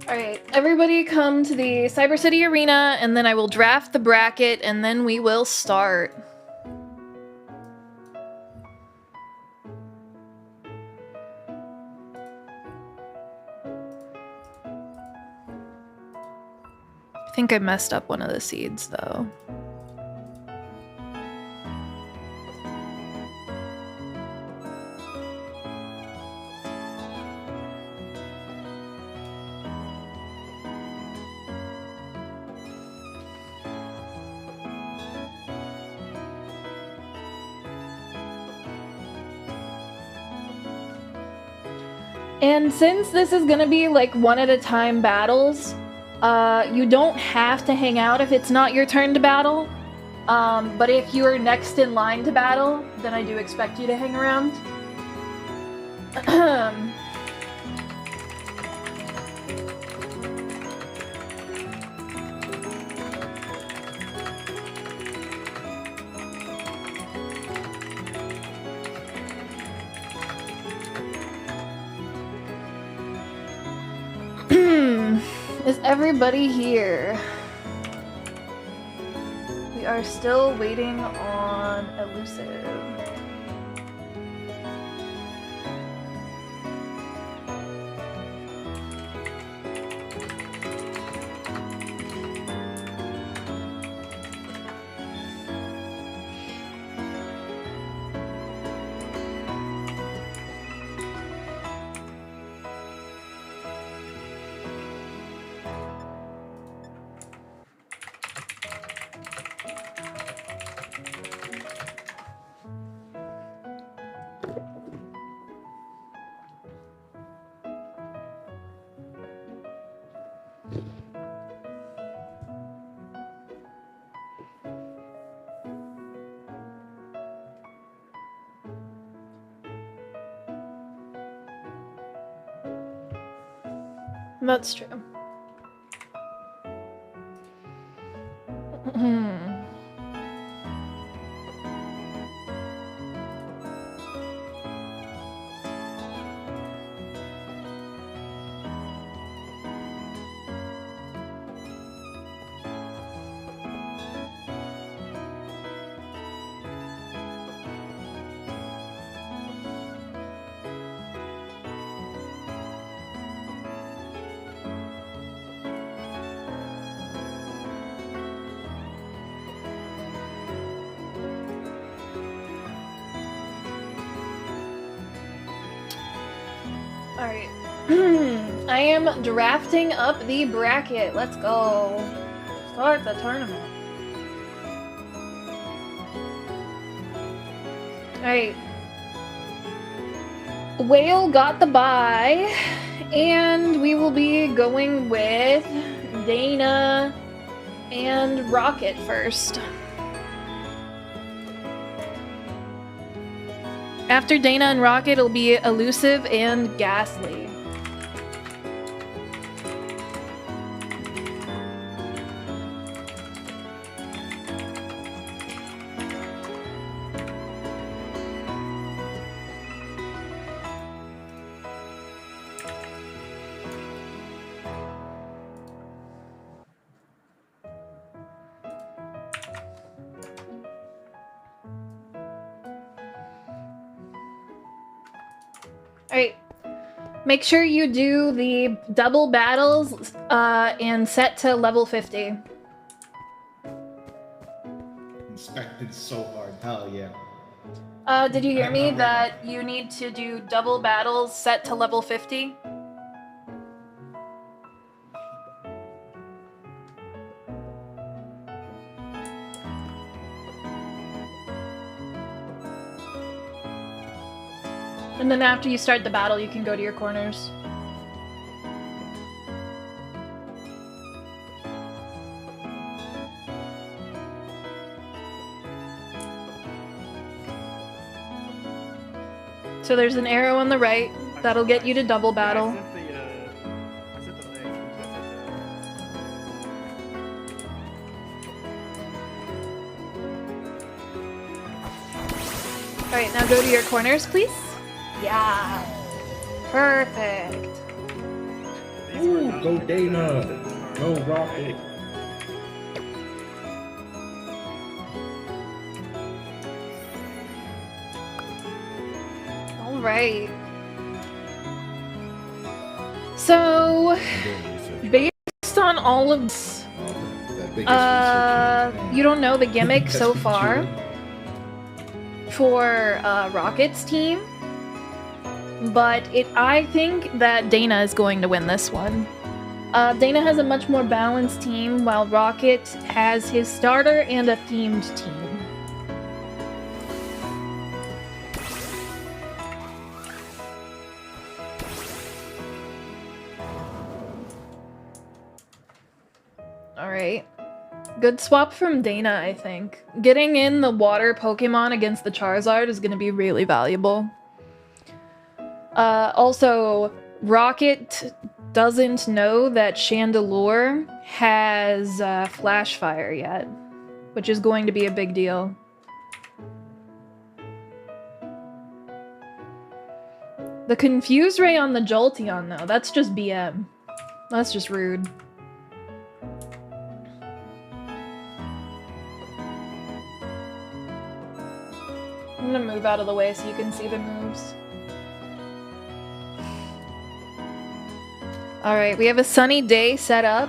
Alright, everybody come to the Cyber City Arena, and then I will draft the bracket, and then we will start. I think I messed up one of the seeds, though. And since this is gonna be like one at a time battles, you don't have to hang out if it's not your turn to battle. But if you're next in line to battle, then I do expect you to hang around. Is everybody here? We are still waiting on Elusive. That's true. Alright. I am drafting up the bracket. Let's go. Start the tournament. Alright. Whale got the bye, and we will be going with Dana and Rocket first. After Dana and Rocket, it'll be Elusive and Ghastly. Alright, make sure you do the double battles and set to level 50. Inspected so hard. Hell yeah. Did you hear me that you need to do double battles set to level 50? And then after you start the battle, you can go to your corners. So there's an arrow on the right that'll get you to double battle. Alright, now go to your corners, please. Yeah. Perfect. Ooh, go Dana. Go Rocket. All right. So, based on all of this, you don't know the gimmick so far for Rocket's team. But I think that Dana is going to win this one. Dana has a much more balanced team, while Rocket has his starter and a themed team. Alright. Good swap from Dana, I think. Getting in the water Pokemon against the Charizard is going to be really valuable. Also, Rocket doesn't know that Chandelure has Flash Fire yet, which is going to be a big deal. The Confuse Ray on the Jolteon, though, that's just BM. That's just rude. I'm gonna move out of the way so you can see the moves. Alright, we have a Sunny Day set up.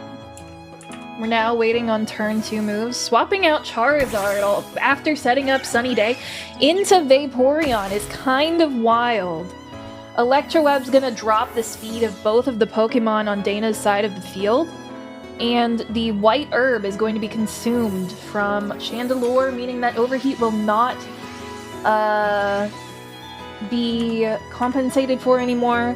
We're now waiting on turn 2 moves. Swapping out Charizard after setting up Sunny Day into Vaporeon is kind of wild. Electroweb's gonna drop the speed of both of the Pokemon on Dana's side of the field. And the White Herb is going to be consumed from Chandelure, meaning that Overheat will not be compensated for anymore.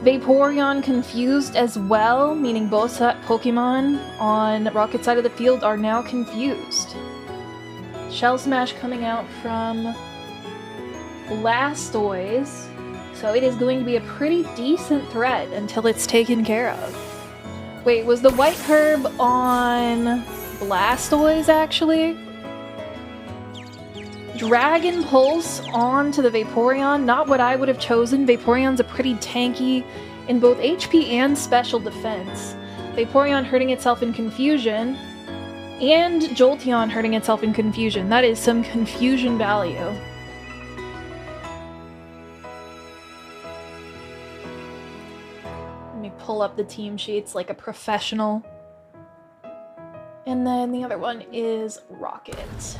Vaporeon confused as well, meaning both Pokemon on Rocket's side of the field are now confused. Shell Smash coming out from Blastoise, so it is going to be a pretty decent threat until it's taken care of. Wait, was the white herb on Blastoise, actually? Dragon Pulse onto the Vaporeon, not what I would have chosen. Vaporeon's a pretty tanky in both HP and special defense. Vaporeon hurting itself in confusion, and Jolteon hurting itself in confusion. That is some confusion value. Let me pull up the team sheets like a professional. And then the other one is Rocket.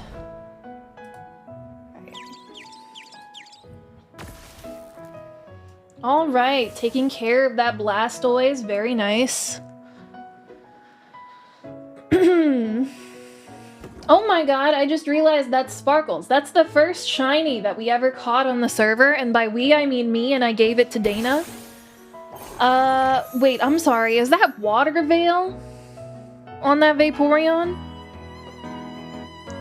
Alright, taking care of that Blastoise, very nice. Oh my god, I just realized that's Sparkles. That's the first shiny that we ever caught on the server, and by we I mean me, and I gave it to Dana. Wait, I'm sorry, is that Water Veil on that Vaporeon?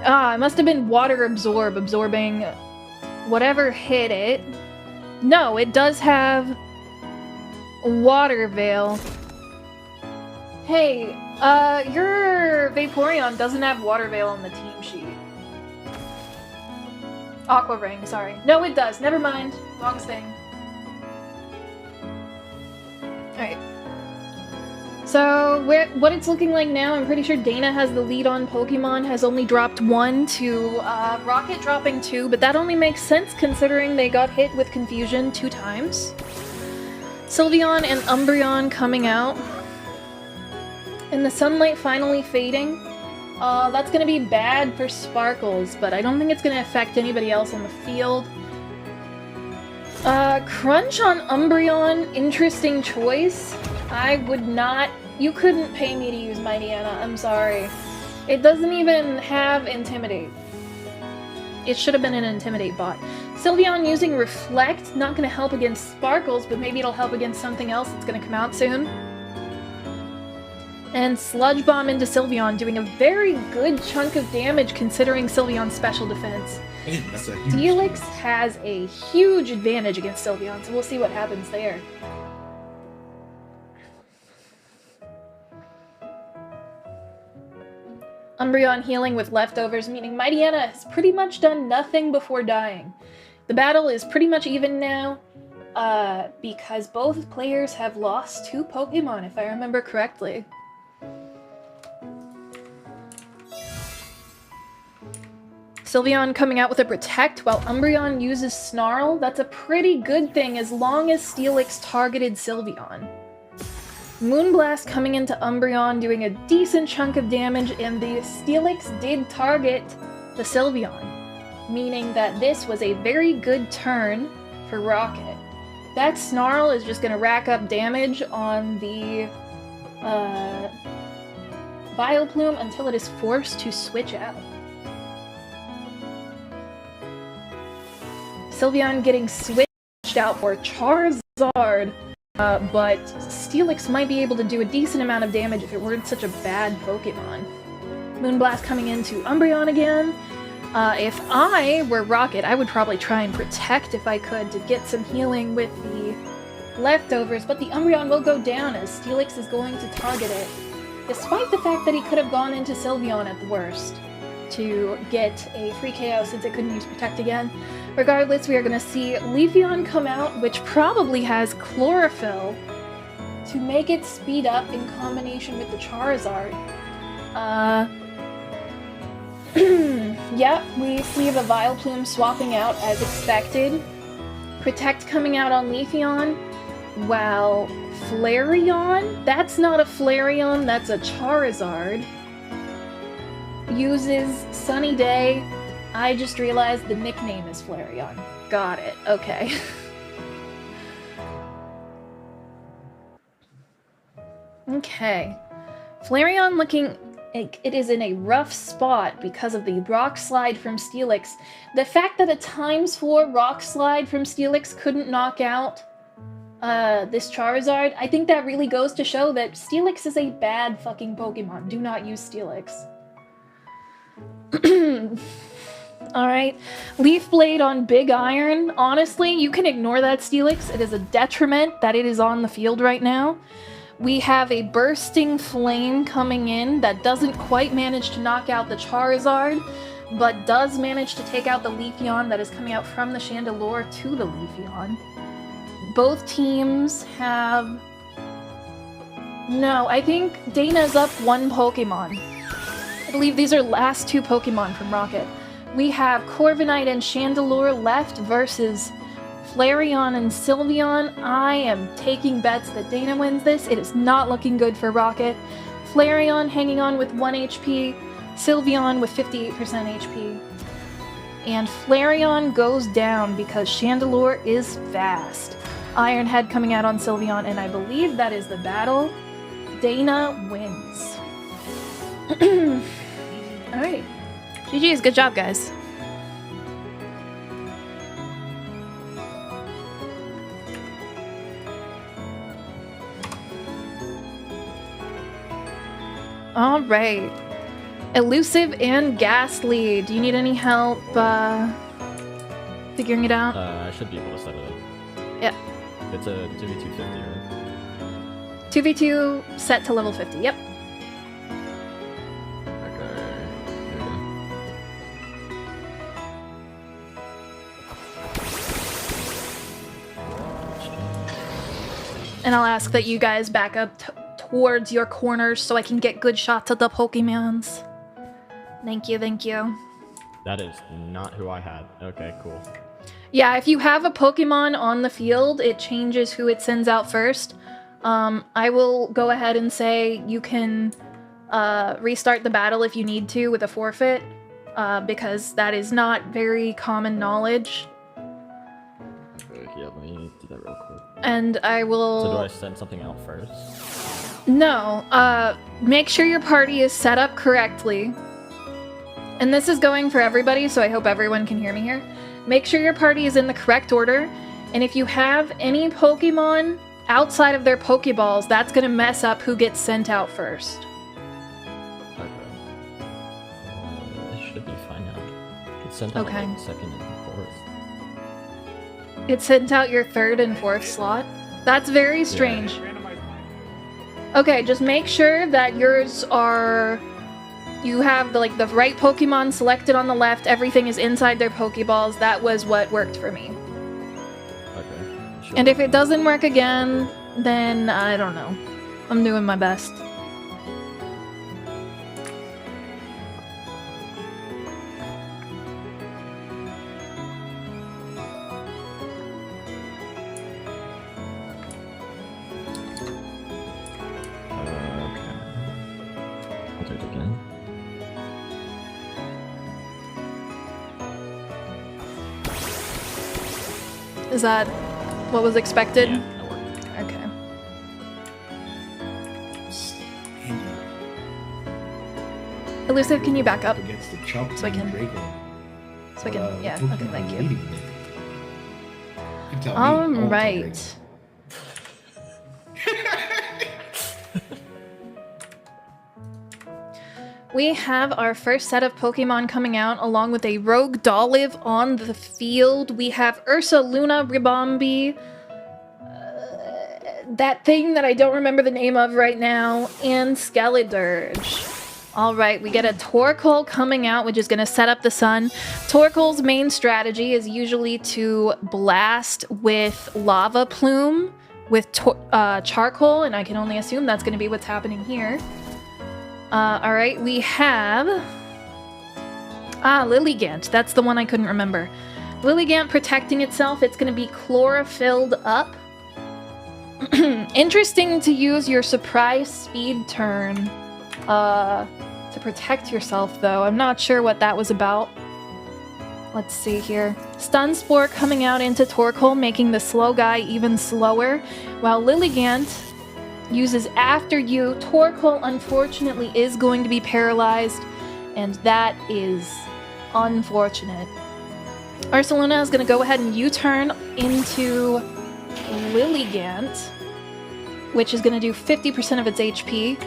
Ah, it must have been Water Absorb, absorbing whatever hit it. No, it does have Water Veil. Hey, your Vaporeon doesn't have Water Veil on the team sheet. Aqua Ring, sorry. No, it does. Never mind. Wrong thing. Alright. So, what it's looking like now, I'm pretty sure Dana has the lead on Pokemon, has only dropped 1 to Rocket dropping 2, but that only makes sense considering they got hit with Confusion 2 times. Sylveon and Umbreon coming out. And the sunlight finally fading. That's gonna be bad for Sparkles, but I don't think it's gonna affect anybody else on the field. Crunch on Umbreon, interesting choice. I would not... You couldn't pay me to use Mightyena, I'm sorry. It doesn't even have Intimidate. It should have been an Intimidate bot. Sylveon using Reflect, not gonna help against Sparkles, but maybe it'll help against something else that's gonna come out soon. And Sludge Bomb into Sylveon, doing a very good chunk of damage considering Sylveon's special defense. That's a huge Steelix has a huge advantage against Sylveon, so we'll see what happens there. Umbreon healing with leftovers, meaning Mightyena has pretty much done nothing before dying. The battle is pretty much even now, because both players have lost 2 Pokemon, if I remember correctly. Sylveon coming out with a Protect while Umbreon uses Snarl. That's a pretty good thing as long as Steelix targeted Sylveon. Moonblast coming into Umbreon doing a decent chunk of damage, and the Steelix did target the Sylveon, meaning that this was a very good turn for Rocket. That Snarl is just going to rack up damage on the Vileplume until it is forced to switch out. Sylveon getting switched out for Charizard, but Steelix might be able to do a decent amount of damage if it weren't such a bad Pokemon. Moonblast coming into Umbreon again. If I were Rocket, I would probably try and Protect if I could to get some healing with the leftovers, but the Umbreon will go down as Steelix is going to target it, despite the fact that he could have gone into Sylveon at the worst to get a free KO since it couldn't use Protect again. Regardless, we are going to see Leafeon come out, which probably has Chlorophyll to make it speed up in combination with the Charizard. Yep, we see the Vileplume swapping out as expected. Protect coming out on Leafeon. Wow, Flareon? That's not a Flareon, that's a Charizard. Uses Sunny Day. I just realized the nickname is Flareon. Got it, okay. Okay. Flareon looking like it is in a rough spot because of the Rock Slide from Steelix. The fact that a ×4 Rock Slide from Steelix couldn't knock out this Charizard, I think that really goes to show that Steelix is a bad fucking Pokemon. Do not use Steelix. Alright, Leaf Blade on Big Iron. Honestly, you can ignore that Steelix. It is a detriment that it is on the field right now. We have a Bursting Flame coming in that doesn't quite manage to knock out the Charizard, but does manage to take out the Leafeon that is coming out from the Chandelure to the Leafeon. Both teams have... No, I think Dana's up 1 Pokemon. I believe these are last 2 Pokemon from Rocket. We have Corviknight and Chandelure left versus Flareon and Sylveon. I am taking bets that Dana wins this. It is not looking good for Rocket. Flareon hanging on with 1 HP, Sylveon with 58% HP. And Flareon goes down because Chandelure is fast. Iron Head coming out on Sylveon, and I believe that is the battle. Dana wins. Alright. GG's, good job, guys. Alright. Elusive and Ghastly. Do you need any help figuring it out? I should be able to set it up. Yeah. It's a 2v250, right? 2v2 set to level 50, yep. Okay. Here we go. And I'll ask that you guys back up towards your corners so I can get good shots of the Pokemons. Thank you, thank you. That is not who I had. Okay, cool. Yeah, if you have a Pokemon on the field, it changes who it sends out first. I will go ahead and say you can restart the battle if you need to with a forfeit, because that is not very common knowledge. Okay, yeah, let me do that real quick. And I will... So do I send something out first? No, make sure your party is set up correctly. And this is going for everybody, so I hope everyone can hear me here. Make sure your party is in the correct order, and if you have any Pokemon outside of their Pokeballs, that's going to mess up who gets sent out first. Okay. It should be fine now. It's sent out Okay. like second and fourth. It sent out your 3rd and 4th slot. That's very strange. Okay, just make sure that yours are... You have the right Pokemon selected on the left, everything is inside their Pokeballs. That was what worked for me. Okay. Sure. And if it doesn't work again, then I don't know. I'm doing my best. Okay. I'll do it again. Is that what was expected? Yeah, that worked. Okay. Elusive, can you back up? Against the Chump So I can- Draco. So I can, yeah, Pokemon okay, thank you. leading me. You can tell me all the Alright. We have our first set of Pokemon coming out, along with a Rogue Dolive on the field. We have Ursaluna, Ribombee, that thing that I don't remember the name of right now, and Skeledirge. Alright, we get a Torkoal coming out, which is going to set up the sun. Torkoal's main strategy is usually to blast with Lava Plume with Charcoal, and I can only assume that's going to be what's happening here. Alright, we have... Lilligant. That's the one I couldn't remember. Lilligant protecting itself. It's going to be chlorophylled up. Interesting to use your surprise speed turn to protect yourself, though. I'm not sure what that was about. Let's see here. Stun Spore coming out into Torkoal, making the slow guy even slower, while Lilligant uses After You. Torkoal, unfortunately, is going to be paralyzed, and that is unfortunate. Ursaluna is going to go ahead and U-turn into Lilligant, which is going to do 50% of its HP.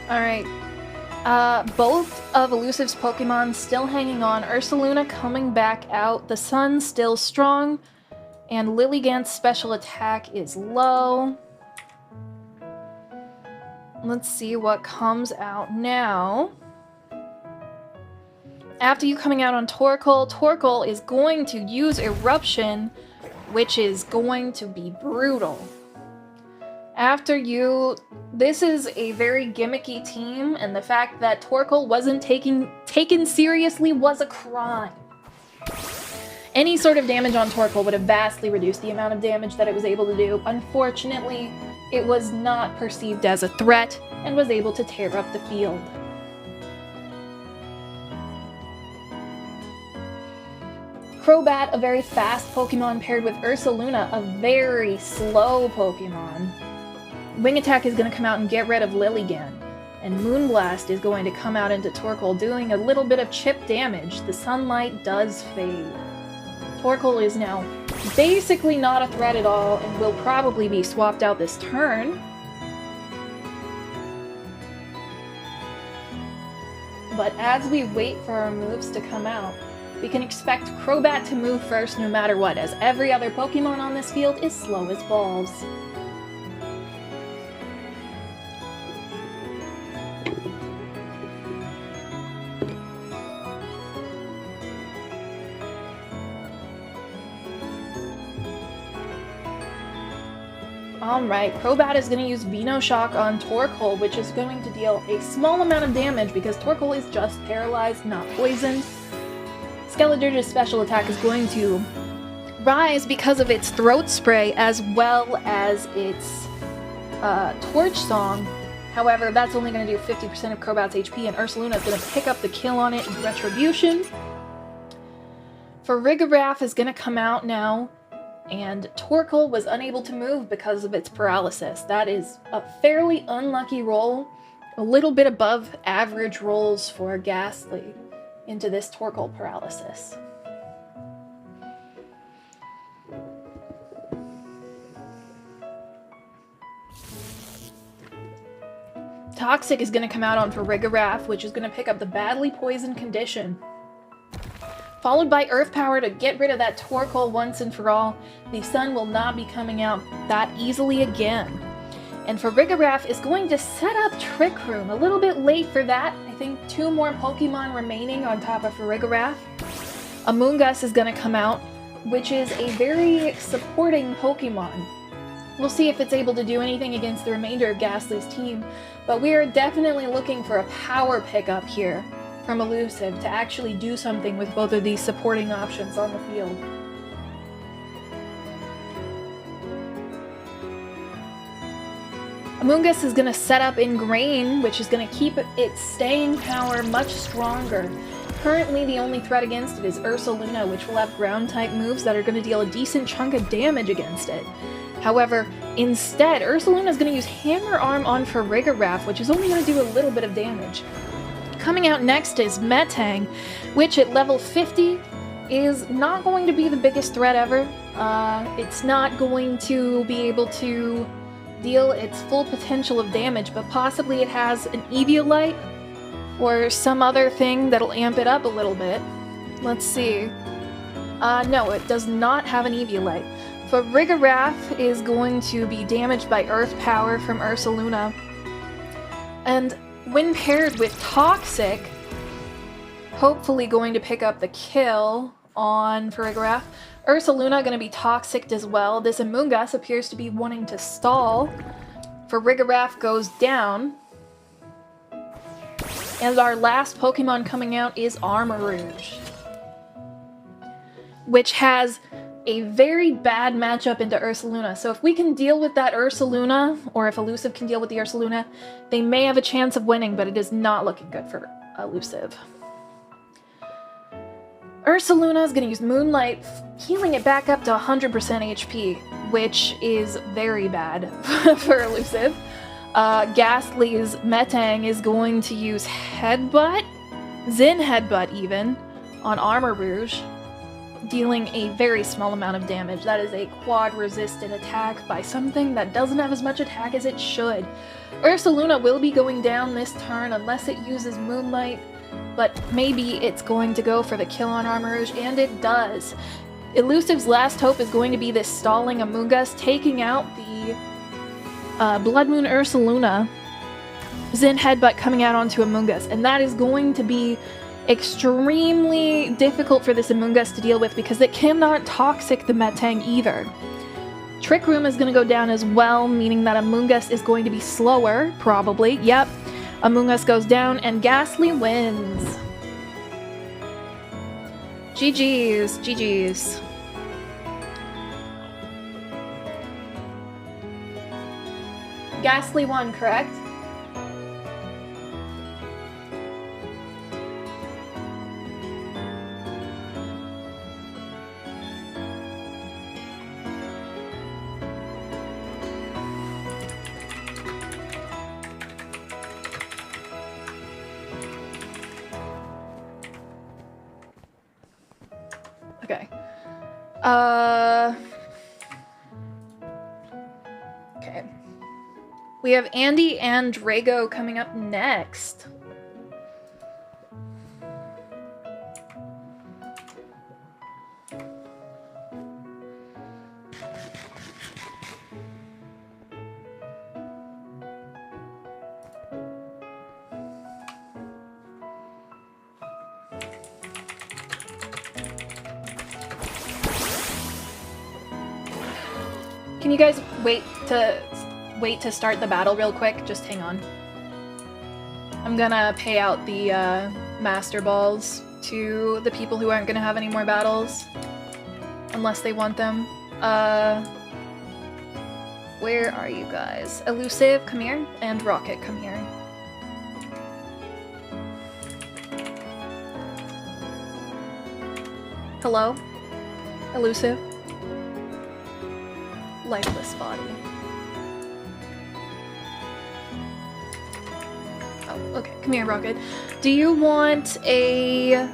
Alright. Both of Elusive's Pokemon still hanging on. Ursaluna coming back out. The sun's still strong. And Lilligant's special attack is low. Let's see what comes out now. After you coming out on Torkoal, Torkoal is going to use Eruption, which is going to be brutal. After you... This is a very gimmicky team, and the fact that Torkoal wasn't taken seriously was a crime. Any sort of damage on Torkoal would have vastly reduced the amount of damage that it was able to do. Unfortunately, it was not perceived as a threat and was able to tear up the field. Crobat, a very fast Pokemon paired with Ursaluna, a very slow Pokemon. Wing Attack is going to come out and get rid of Lilligant. And Moonblast is going to come out into Torkoal, doing a little bit of chip damage. The sunlight does fade. Torkoal is now basically not a threat at all and will probably be swapped out this turn. But as we wait for our moves to come out, we can expect Crobat to move first no matter what, as every other Pokemon on this field is slow as balls. Alright, Crobat is going to use Venoshock on Torkoal, which is going to deal a small amount of damage because Torkoal is just paralyzed, not poisoned. Skeledirge's special attack is going to rise because of its Throat Spray as well as its Torch Song. However, that's only going to do 50% of Crobat's HP, and Ursaluna is going to pick up the kill on it in Retribution. Farigiraf is going to come out now. And Torkoal was unable to move because of its paralysis. That is a fairly unlucky roll, a little bit above average rolls for Ghastly into this Torkoal paralysis. Toxic is going to come out on Farigiraf, which is going to pick up the badly poisoned condition. Followed by Earth Power to get rid of that Torkoal once and for all. The sun will not be coming out that easily again. And Farigiraf is going to set up Trick Room. A little bit late for that. I think 2 more Pokemon remaining on top of Farigiraf. Amoonguss is going to come out, which is a very supporting Pokemon. We'll see if it's able to do anything against the remainder of Ghastly's team, but we are definitely looking for a power pickup here from Elusive to actually do something with both of these supporting options on the field. Amoonguss is going to set up Ingrain, which is going to keep its staying power much stronger. Currently, the only threat against it is Ursaluna, which will have ground-type moves that are going to deal a decent chunk of damage against it. However, instead, Ursaluna is going to use Hammer Arm on Farigiraf, which is only going to do a little bit of damage. Coming out next is Metang, which at level 50 is not going to be the biggest threat ever. It's not going to be able to deal its full potential of damage, but possibly it has an Eviolite or some other thing that'll amp it up a little bit. Let's see. No, it does not have an Eviolite. Farigiraf is going to be damaged by Earth Power from Ursaluna. And when paired with Toxic, hopefully going to pick up the kill on Farigiraf. Ursaluna going to be Toxic as well. This Amoonguss appears to be wanting to stall. Farigiraf goes down. And our last Pokemon coming out is Armarouge, which has a very bad matchup into Ursaluna. So if we can deal with that Ursaluna, or if Elusive can deal with the Ursaluna, they may have a chance of winning, but it is not looking good for Elusive. Ursaluna is going to use Moonlight, healing it back up to 100% HP, which is very bad for Elusive. Ghastly's Metang is going to use Headbutt, Zen Headbutt even, on Armarouge. dealing a very small amount of damage. That is a quad resisted attack by something that doesn't have as much attack as it should. Ursaluna will be going down this turn unless it uses Moonlight, but maybe it's going to go for the kill on Armarouge, and it does. Elusive's last hope is going to be this stalling Amoonguss, taking out the Blood Moon Ursaluna. Zen Headbutt coming out onto Amoonguss, and that is going to be extremely difficult for this Amoonguss to deal with because it cannot Toxic the Metang either. Trick Room is going to go down as well, meaning that Amoonguss is going to be slower, probably. Yep. Amoonguss goes down, and Ghastly wins. GG's. GG's. Ghastly won, correct? Okay. Okay. We have Andy and Drago coming up next. Can you guys wait to start the battle real quick? Just hang on. I'm gonna pay out the Master Balls to the people who aren't gonna have any more battles. Unless they want them. Where are you guys? Elusive, come here. And Rocket, come here. Hello? Elusive? Lifeless body. Oh, okay. Come here, Rocket. Do you want a...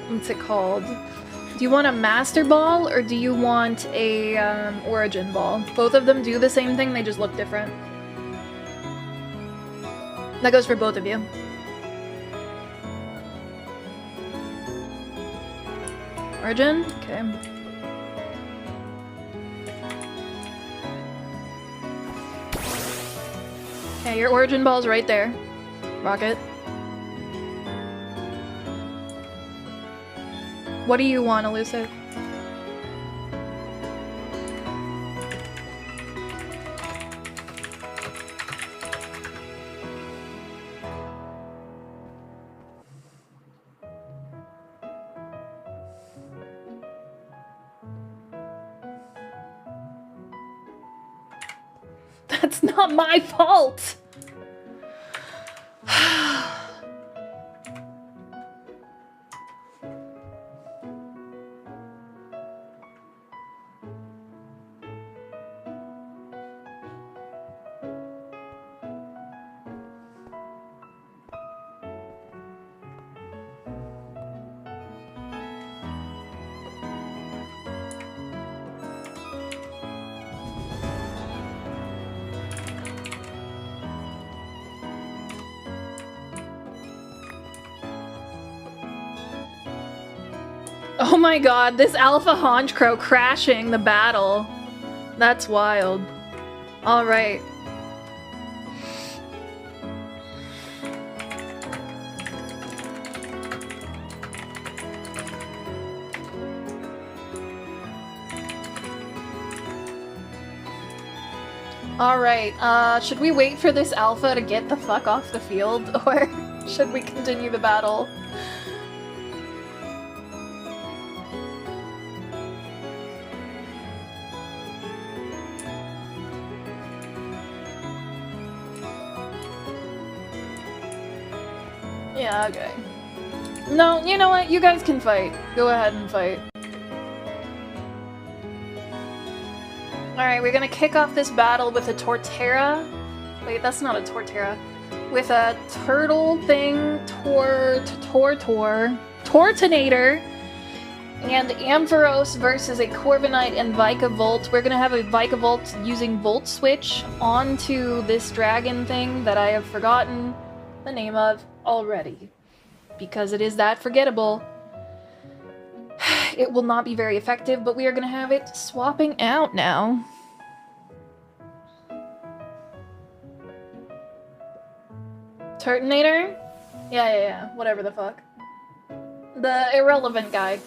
what's it called? Do you want a Master Ball, or do you want a, Origin Ball? Both of them do the same thing, they just look different. That goes for both of you. Origin? Okay. Okay, your Origin Ball's right there. Rocket. What do you want, Elusive? That's not my fault! Oh my god, this Alpha Honchcrow crashing the battle. That's wild. Alright. Alright, should we wait for this Alpha to get the fuck off the field, or should we continue the battle? Yeah, okay. No, you know what? You guys can fight. Go ahead and fight. Alright, we're gonna kick off this battle with a Torterra. Wait, that's not a Torterra. With a turtle thing, Tortonator, And Ampharos versus a Corviknight and Vikavolt. We're gonna have a Vikavolt using Volt Switch onto this dragon thing that I have forgotten the name of already. Because it is that forgettable. It will not be very effective, but we are gonna have it swapping out now. Turtonator? Yeah, whatever the fuck. The irrelevant guy.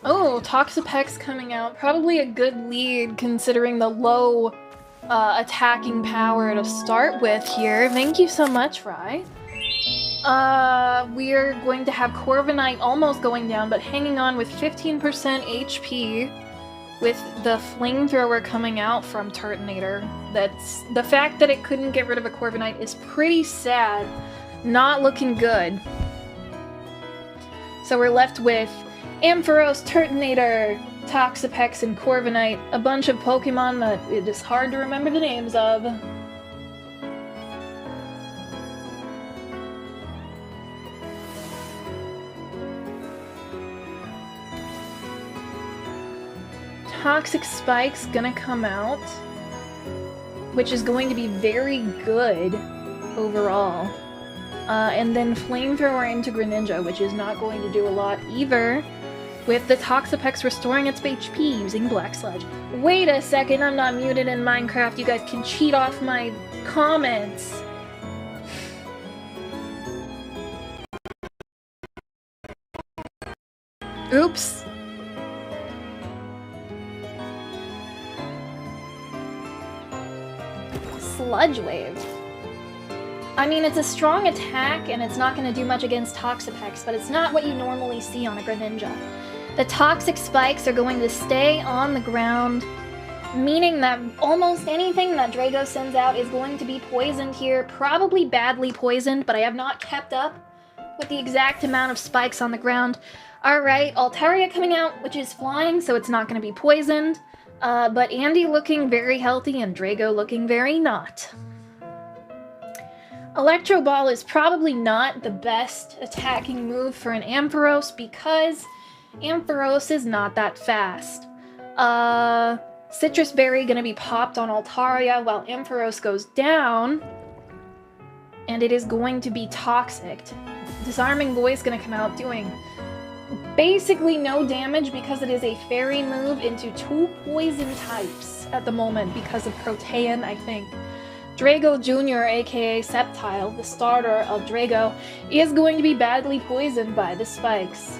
Oh, Toxapex coming out. Probably a good lead considering the low attacking power to start with here. Thank you so much, Rye. We're going to have Corviknight almost going down, but hanging on with 15% HP with the flamethrower coming out from Turtonator. That's the fact that it couldn't get rid of a Corviknight is pretty sad. Not looking good. So we're left with Ampharos, Turtonator, Toxapex, and Corviknight. A bunch of Pokemon that it is hard to remember the names of. Toxic Spike's gonna come out, which is going to be very good overall. And then Flamethrower into Greninja, which is not going to do a lot either, with the Toxapex restoring its HP using Black Sludge. Wait a second, I'm not muted in Minecraft. You guys can cheat off my comments. Oops. Sludge Wave. I mean, it's a strong attack, and it's not going to do much against Toxapex, but it's not what you normally see on a Greninja. The Toxic Spikes are going to stay on the ground, meaning that almost anything that Drago sends out is going to be poisoned here, probably badly poisoned, but I have not kept up with the exact amount of spikes on the ground. Alright, Altaria coming out, which is flying, so it's not going to be poisoned, but Andy looking very healthy and Drago looking very not. Electro Ball is probably not the best attacking move for an Ampharos because Ampharos is not that fast. Citrus Berry gonna be popped on Altaria while Ampharos goes down, and it is going to be toxic. Disarming Voice gonna come out doing basically no damage because it is a fairy move into 2 poison types at the moment because of Protean, I think. Drago Jr., aka Sceptile, the starter of Drago, is going to be badly poisoned by the spikes.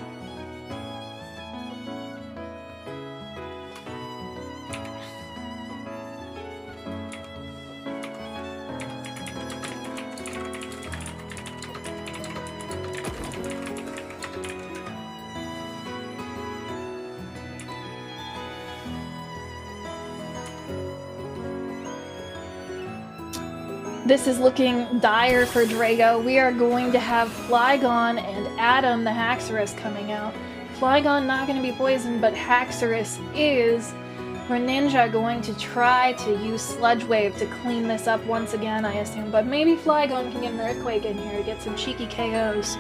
This is looking dire for Drago. We are going to have Flygon and Adam the Haxorus coming out. Flygon not going to be poisoned, but Haxorus is. Greninja going to try to use Sludge Wave to clean this up once again, I assume. But maybe Flygon can get an Earthquake in here to get some cheeky KOs.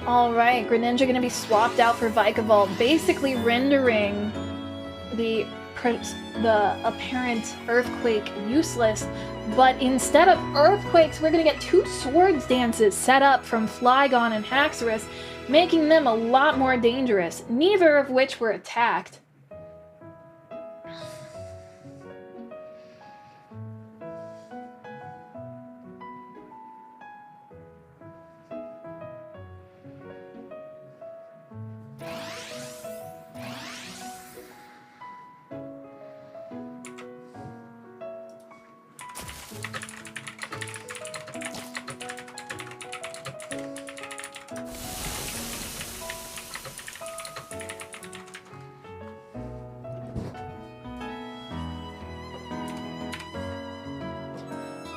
Alright, Greninja gonna be swapped out for Vikavolt, basically rendering the apparent Earthquake useless, but instead of Earthquakes, we're gonna get 2 Swords Dances set up from Flygon and Haxorus, making them a lot more dangerous, neither of which were attacked.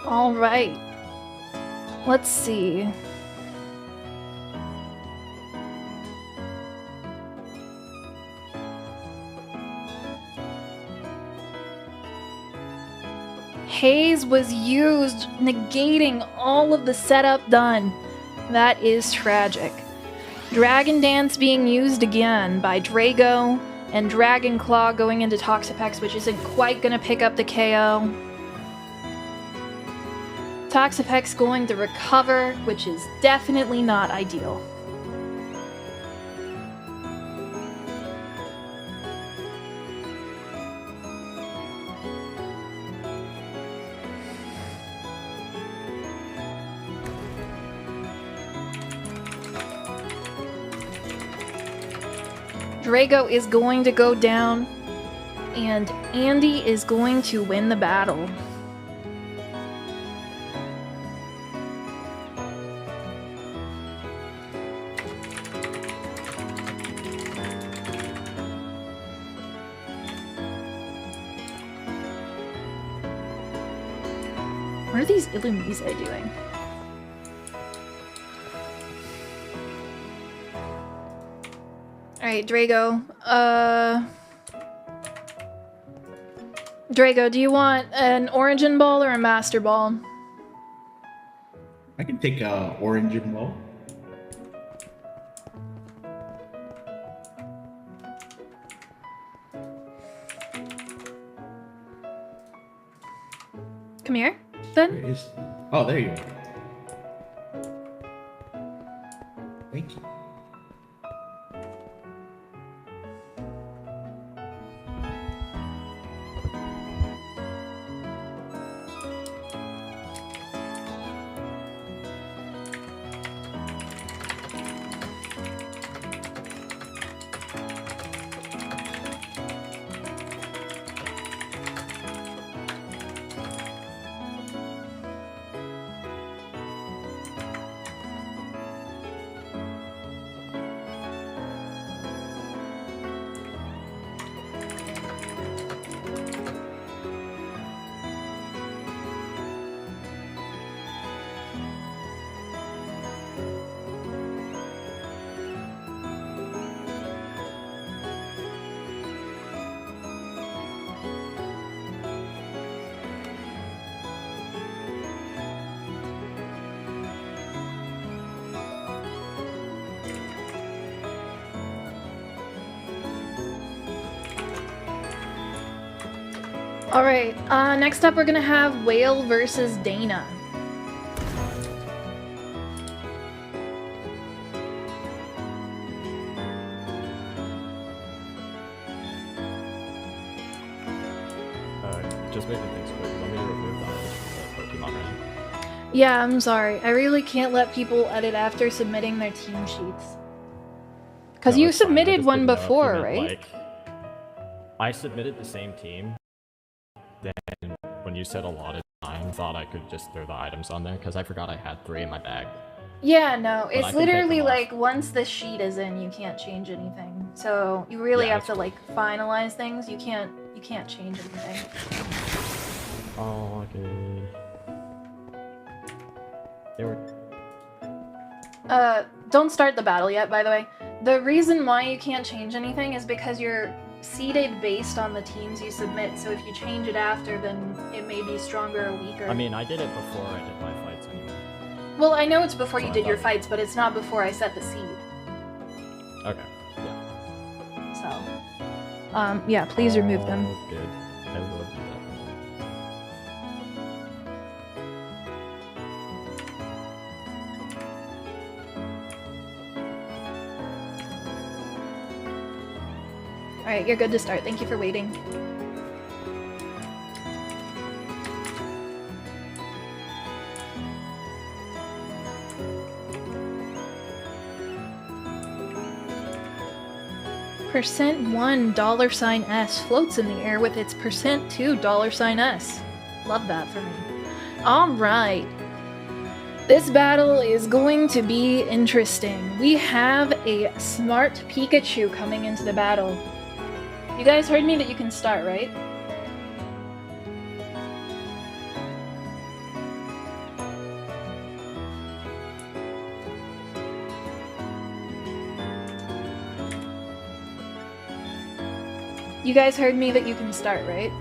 All right. Let's see. Haze was used, negating all of the setup done. That is tragic. Dragon Dance being used again by Drago, and Dragon Claw going into Toxapex, which isn't quite gonna pick up the KO. Toxapex going to recover, which is definitely not ideal. Drago is going to go down, and Andy is going to win the battle. What are these Illumise doing? Alright, Drago. Drago, do you want an Origin Ball or a Master Ball? I can take a orange and ball. Come here, then. Where is... Oh, there you are. Thank you. Alright, next up we're gonna have Whale versus Dana. Just making things quick. Let me remove that from the Pokemon rank. Yeah, I'm sorry. I really can't let people edit after submitting their team sheets. Because No, you it's fine. I submitted just one didn't know if you before, meant, right? like, I submitted the same team. Then when you said allotted time, I thought I could just throw the items on there because I forgot I had 3 in my bag. Yeah, no, I it's can take literally them off. like once the sheet is in, you can't change anything. So you really Yeah, have to that's like finalize things. You can't change anything. Oh, good. They were. Don't start the battle yet, by the way. The reason why you can't change anything is because you're seeded based on the teams you submit, so if you change it after, then it may be stronger or weaker. I mean, I did it before I did my fights anyway. Well, I know it's before So you I did your thought- fights, but it's not before I set the seed. Okay. Yeah. So, yeah, please remove them. Oh, good. I will do that. Alright, you're good to start. Thank you for waiting. %1 $S floats in the air with its %2 $S. Love that for me. Alright. This battle is going to be interesting. We have a smart Pikachu coming into the battle. You guys heard me that you can start, right? You guys heard me that you can start, right?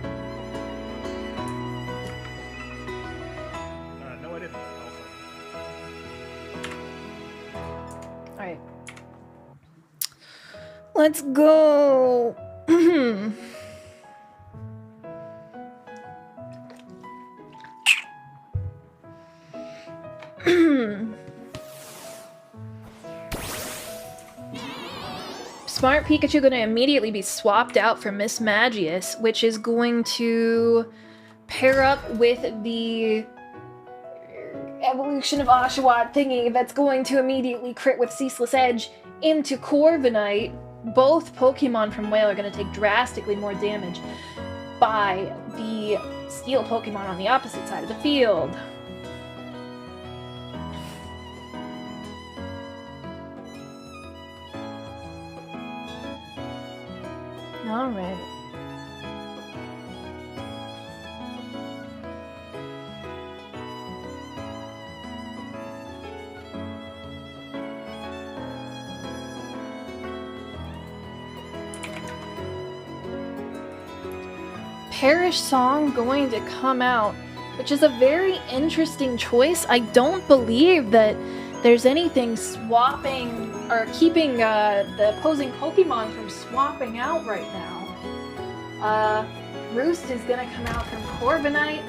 Alright. Let's go. Smart Pikachu going to immediately be swapped out for Miss Magius, which is going to pair up with the evolution of Oshawott thingy that's going to immediately crit with Ceaseless Edge into Corviknight. Both Pokemon from Whale are going to take drastically more damage by the Steel Pokemon on the opposite side of the field. Alright. Parish Song going to come out, which is a very interesting choice. I don't believe that there's anything swapping or keeping the opposing Pokemon from swapping out right now. Roost is gonna come out from Corviknight,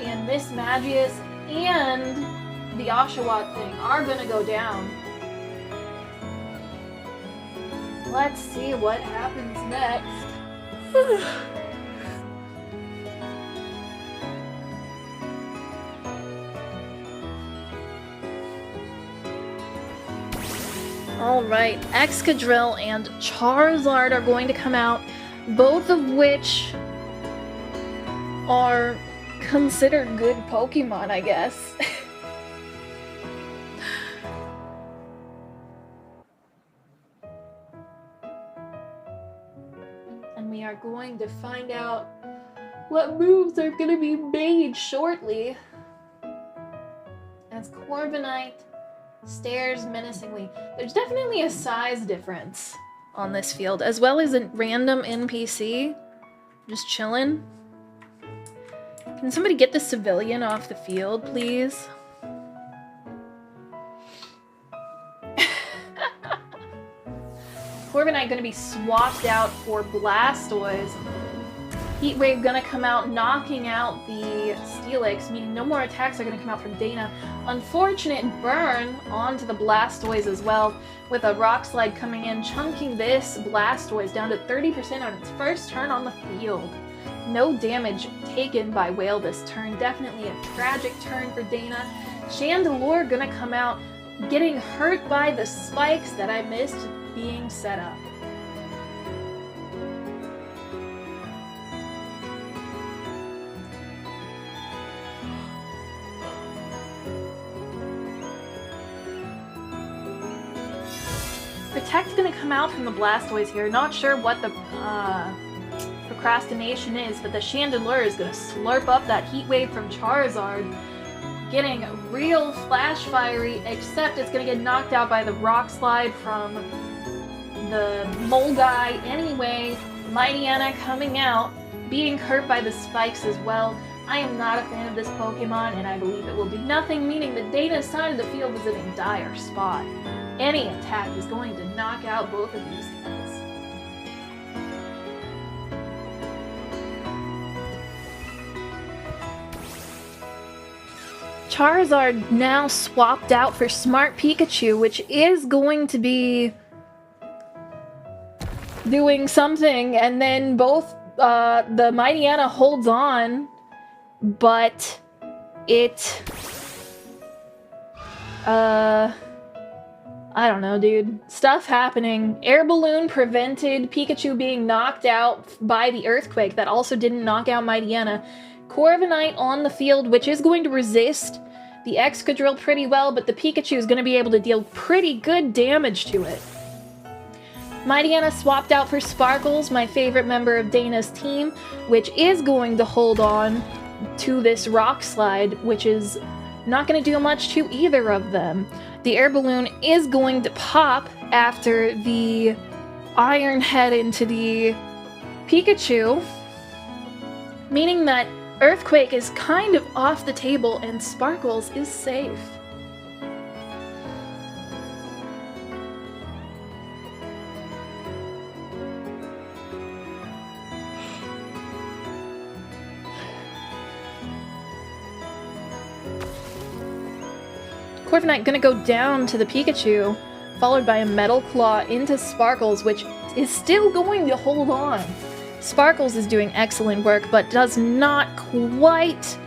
and Miss Magius and the Oshawott thing are gonna go down. Let's see what happens next. Alright, Excadrill and Charizard are going to come out, both of which are considered good Pokemon, I guess. And we are going to find out what moves are going to be made shortly, as Corviknight stares menacingly. There's definitely a size difference on this field, as well as a random NPC just chilling. Can somebody get the civilian off the field, please? Corviknight gonna be swapped out for Blastoise. Heat Wave gonna come out, knocking out the Steelix, meaning no more attacks are gonna come out from Dana. Unfortunate burn onto the Blastoise as well, with a Rock Slide coming in, chunking this Blastoise down to 30% on its first turn on the field. No damage taken by Whale this turn. Definitely a tragic turn for Dana. Chandelure gonna come out, getting hurt by the spikes that I missed being set up. Protect's gonna come out from the Blastoise here. Not sure what the procrastination is, but the Chandelure is gonna slurp up that Heat Wave from Charizard, getting real flash fiery, except it's gonna get knocked out by the Rock Slide from the Mole Guy anyway. Mightyena coming out, being hurt by the spikes as well. I am not a fan of this Pokemon, and I believe it will do nothing, meaning that Dana's side of the field is in a dire spot. Any attack is going to knock out both of these guys. Charizard now swapped out for Smart Pikachu, which is going to be doing something, and then both the Mightyena holds on, but it I don't know, dude. Stuff happening. Air Balloon prevented Pikachu being knocked out by the Earthquake. That also didn't knock out Mightyena. Corviknight on the field, which is going to resist the Excadrill pretty well, but the Pikachu is going to be able to deal pretty good damage to it. Mightyena swapped out for Sparkles, my favorite member of Dana's team, which is going to hold on to this Rock Slide, which is not going to do much to either of them. The Air Balloon is going to pop after the Iron Head into the Pikachu, meaning that Earthquake is kind of off the table and Sparkles is safe. Corviknight gonna go down to the Pikachu, followed by a Metal Claw into Sparkles, which is still going to hold on. Sparkles is doing excellent work, but does not quite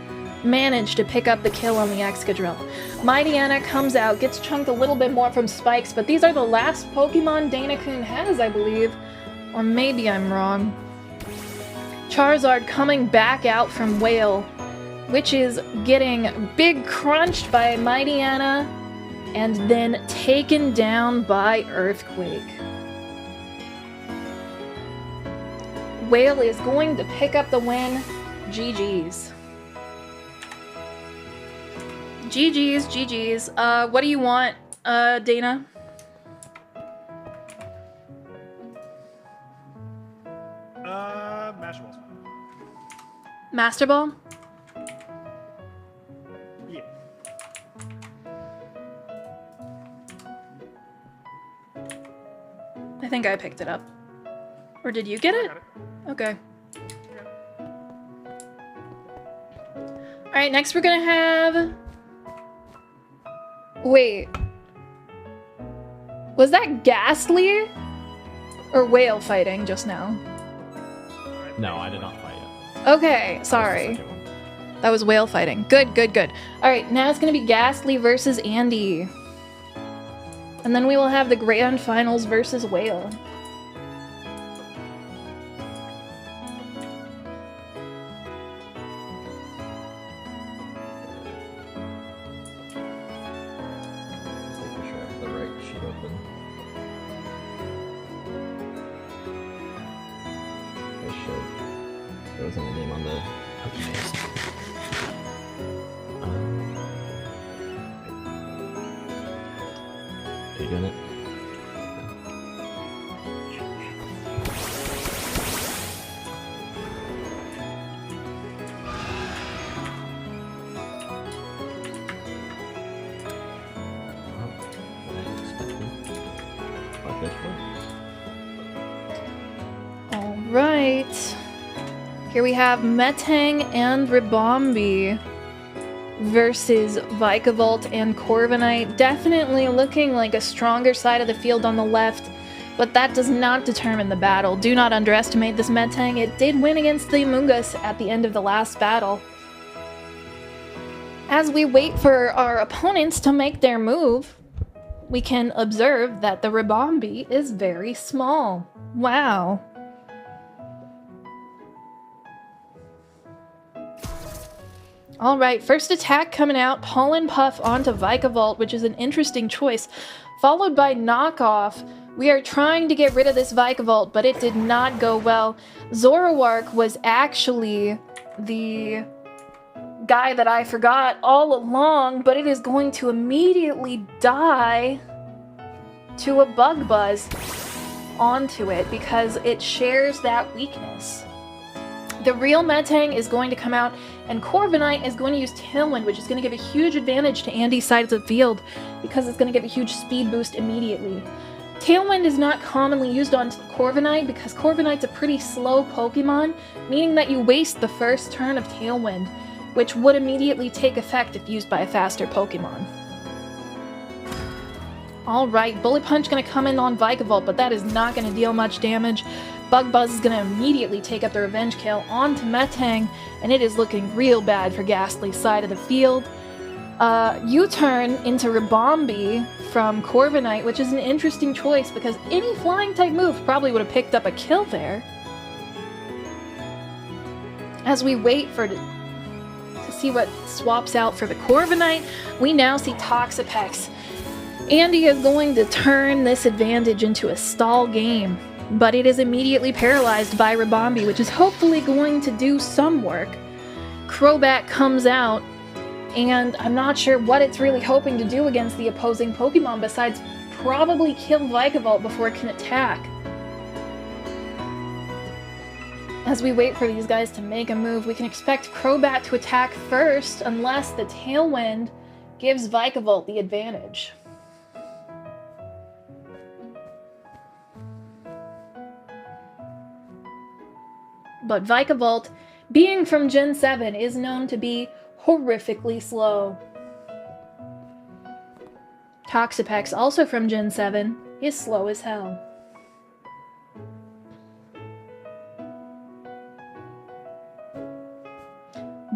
manage to pick up the kill on the Excadrill. Mightyena comes out, gets chunked a little bit more from Spikes, but these are the last Pokemon Dana-kun has, I believe. Or maybe I'm wrong. Charizard coming back out from Whale, which is getting big crunched by Mightyena, and then taken down by Earthquake. Whale is going to pick up the win. GG's. GG's, GG's. What do you want, Dana? Master Balls. Master Ball? Yeah. I think I picked it up. Or did you get it? Got it. Okay. Alright, next we're gonna have... Wait. Was that Ghastly? Or Whale fighting just now? No, I did not fight it. Okay, sorry. That was Whale fighting. Good, good, good. Alright, now it's gonna be Ghastly versus Andy. And then we will have the Grand Finals versus Whale. Making sure I have the right sheet open. I should. There wasn't a name on the Pokemon. Are you doing it? Alright. Here we have Metang and Ribombee versus Vikavolt and Corviknight. Definitely looking like a stronger side of the field on the left, but that does not determine the battle. Do not underestimate this Metang. It did win against the Amoonguss at the end of the last battle. As we wait for our opponents to make their move, we can observe that the Ribombee is very small. Wow. Alright, first attack coming out, Pollen Puff onto Vikavolt, which is an interesting choice, followed by Knockoff. We are trying to get rid of this Vikavolt, but it did not go well. Zoroark was actually the guy that I forgot all along, but it is going to immediately die to a Bug Buzz onto it because it shares that weakness. The real Metang is going to come out, and Corviknight is going to use Tailwind, which is going to give a huge advantage to Andy's side of the field because it's going to give a huge speed boost immediately. Tailwind is not commonly used on Corviknight because Corviknight's a pretty slow Pokemon, meaning that you waste the first turn of Tailwind, which would immediately take effect if used by a faster Pokemon. Alright, Bullet Punch going to come in on Vikavolt, but that is not going to deal much damage. Bug Buzz is going to immediately take up the revenge kill onto Metang, and it is looking real bad for Ghastly's side of the field. U-turn into Ribombee from Corviknight, which is an interesting choice because any flying type move probably would have picked up a kill there. As we wait for to see what swaps out for the Corviknight, we now see Toxapex. Andy is going to turn this advantage into a stall game, but it is immediately paralyzed by Ribombee, which is hopefully going to do some work. Crobat comes out, and I'm not sure what it's really hoping to do against the opposing Pokemon besides probably kill Vikavolt before it can attack. As we wait for these guys to make a move, we can expect Crobat to attack first unless the Tailwind gives Vikavolt the advantage. But Vikavolt, being from Gen 7, is known to be horrifically slow. Toxapex, also from Gen 7, is slow as hell.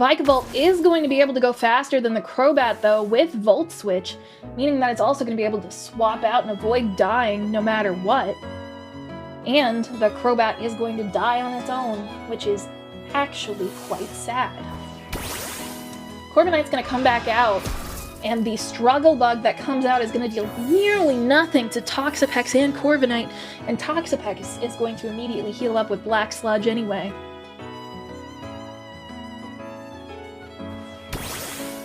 Vikavolt is going to be able to go faster than the Crobat, though, with Volt Switch, meaning that it's also going to be able to swap out and avoid dying no matter what. And the Crobat is going to die on its own, which is actually quite sad. Corviknight's going to come back out, and the Struggle Bug that comes out is going to deal nearly nothing to Toxapex and Corviknight, and Toxapex is going to immediately heal up with Black Sludge anyway.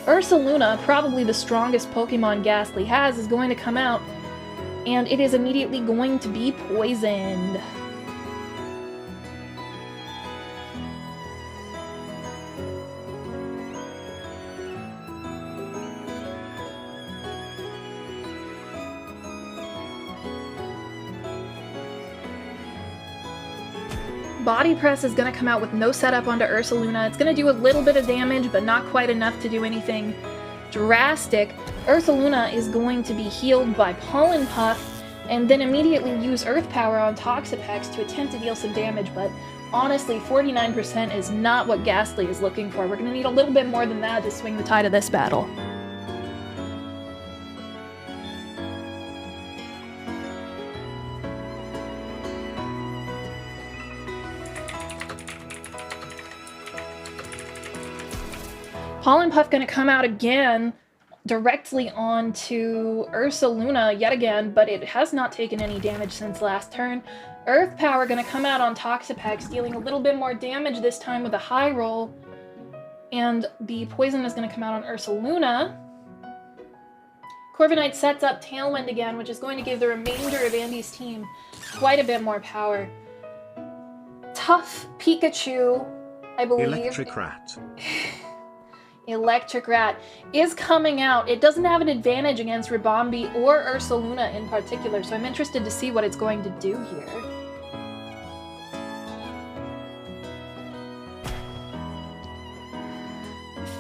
Ursaluna, probably the strongest Pokemon Ghastly has, is going to come out, and it is immediately going to be poisoned. Body Press is going to come out with no setup onto Ursaluna. It's going to do a little bit of damage, but not quite enough to do anything drastic. Ursaluna is going to be healed by Pollen Puff, and then immediately use Earth Power on Toxapex to attempt to deal some damage, but honestly, 49% is not what Ghastly is looking for. We're going to need a little bit more than that to swing the tide of this battle. Pollen Puff gonna come out again, directly onto Ursaluna yet again, but it has not taken any damage since last turn. Earth Power gonna come out on Toxapex, dealing a little bit more damage this time with a high roll. And the Poison is gonna come out on Ursaluna. Corviknight sets up Tailwind again, which is going to give the remainder of Andy's team quite a bit more power. Tough Pikachu, I believe. Electric Rat. Electric Rat is coming out. It doesn't have an advantage against Ribombee or Ursaluna in particular, so I'm interested to see what it's going to do here.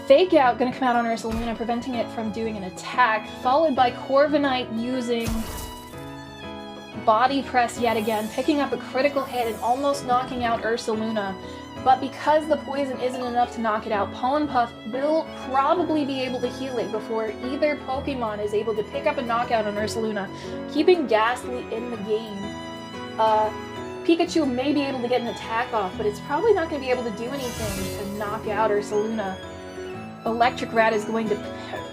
Fake Out going to come out on Ursaluna, preventing it from doing an attack, followed by Corviknight using Body Press yet again, picking up a critical hit and almost knocking out Ursaluna. But because the poison isn't enough to knock it out, Pollen Puff will probably be able to heal it before either Pokemon is able to pick up a knockout on Ursaluna, keeping Ghastly in the game. Pikachu may be able to get an attack off, but it's probably not going to be able to do anything to knock out Ursaluna. Electric Rat is going to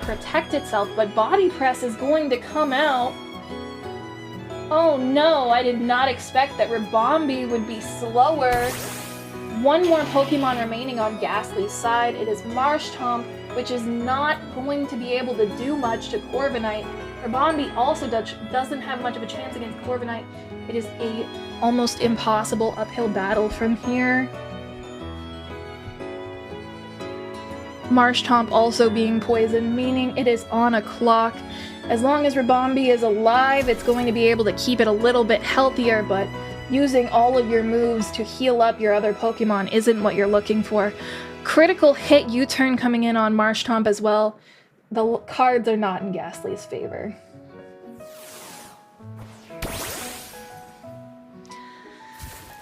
protect itself, but Body Press is going to come out. Oh no, I did not expect that Ribombee would be slower. One more Pokemon remaining on Ghastly's side. It is Marshtomp, which is not going to be able to do much to Corviknight. Ribombee also doesn't have much of a chance against Corviknight. It is a almost impossible uphill battle from here. Marshtomp also being poisoned, meaning it is on a clock. As long as Ribombee is alive, it's going to be able to keep it a little bit healthier, but using all of your moves to heal up your other Pokemon isn't what you're looking for. Critical hit U-turn coming in on Marshtomp as well. The cards are not in Ghastly's favor.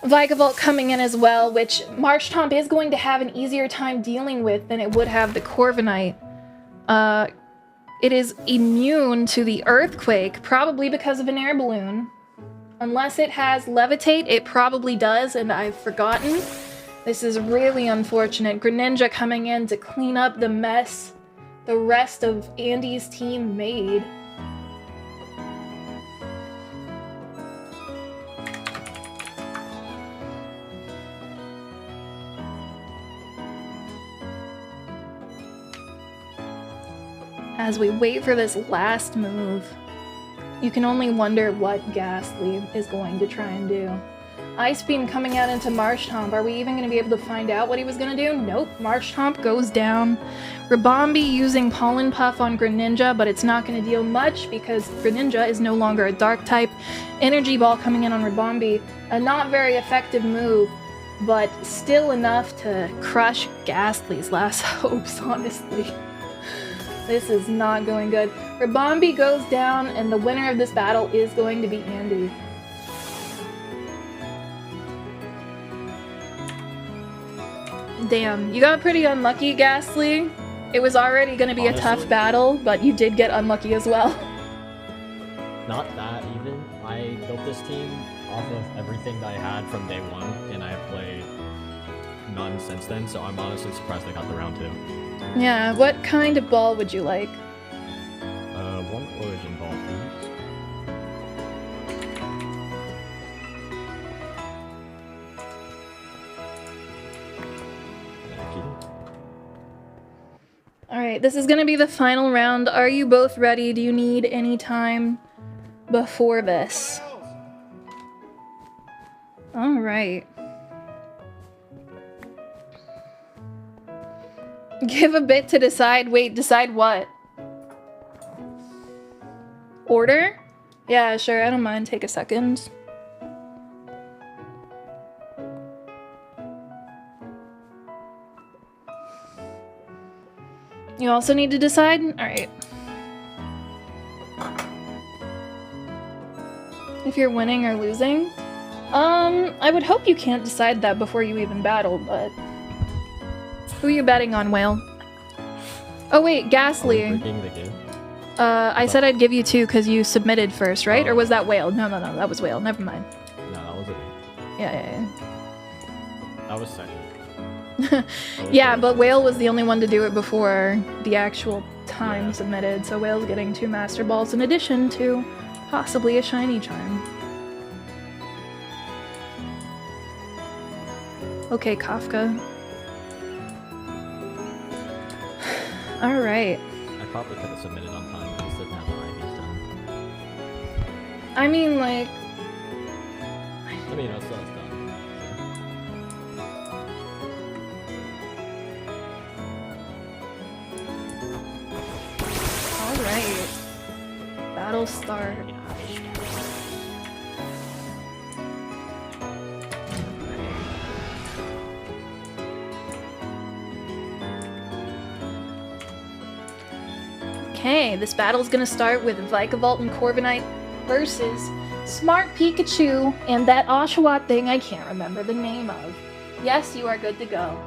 Vikavolt coming in as well, which Marshtomp is going to have an easier time dealing with than it would have the Corviknight. It is immune to the Earthquake, probably because of an air balloon. Unless it has Levitate, it probably does, and I've forgotten. This is really unfortunate. Greninja coming in to clean up the mess the rest of Andy's team made. As we wait for this last move, you can only wonder what Ghastly is going to try and do. Ice Beam coming out into Marshtomp. Are we even going to be able to find out what he was going to do? Nope. Marshtomp goes down. Ribombee using Pollen Puff on Greninja, but it's not going to deal much because Greninja is no longer a Dark type. Energy Ball coming in on Ribombee. A not very effective move, but still enough to crush Ghastly's last hopes, honestly. This is not going good. Rabombi goes down, and the winner of this battle is going to be Andy. Damn, you got pretty unlucky, Ghastly. It was already going to be a tough battle, but you did get unlucky as well. Not that even. I built this team off of everything that I had from day one, and I have played none since then, so I'm honestly surprised I got the round 2. Yeah, what kind of ball would you like? One origin ball, please. Thank you. Alright, this is gonna be the final round. Are you both ready? Do you need any time before this? Alright. Give a bit to decide. Wait, decide what? Order? Yeah, sure, I don't mind. Take a second. You also need to decide? Alright. If you're winning or losing? I would hope you can't decide that before you even battle, but... Who are you betting on, Whale? Oh wait, Ghastly. I said I'd give you 2 because you submitted first, right? Or was that Whale? No, that was Whale. Never mind. No, that was it. Yeah. That was second. Yeah, but Whale was the only one to do it before the actual time submitted, so Whale's getting 2 Master Balls in addition to possibly a Shiny Charm. Okay, Kafka. Alright. I probably could have submitted on time, I just didn't have the IVs done. I mean, like... I mean, that's done. Alright. Battle start. Okay, this battle's gonna start with Vikavolt and Corviknight versus Smart Pikachu and that Oshawott thing I can't remember the name of. Yes, you are good to go.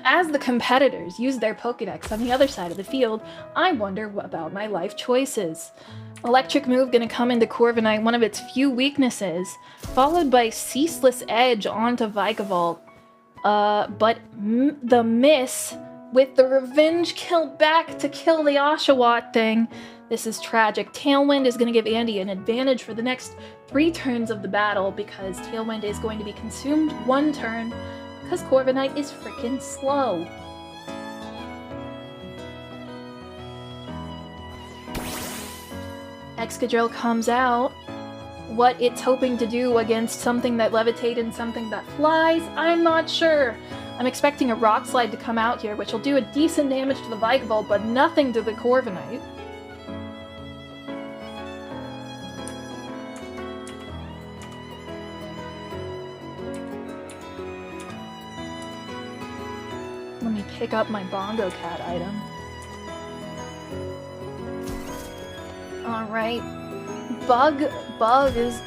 As the competitors use their Pokédex on the other side of the field, I wonder about my life choices. Electric Move gonna come into Corviknight, one of its few weaknesses, followed by Ceaseless Edge onto Vikavolt. But the miss with the Revenge Kill back to kill the Oshawott thing. This is tragic. Tailwind is gonna give Andy an advantage for the next 3 turns of the battle because Tailwind is going to be consumed 1 turn because Corviknight is freaking slow. Excadrill comes out. What it's hoping to do against something that levitates and something that flies, I'm not sure. I'm expecting a Rock Slide to come out here, which will do a decent damage to the Vikavolt, but nothing to the Corviknight. Let me pick up my Bongo Cat item. Alright. Bug Buzz is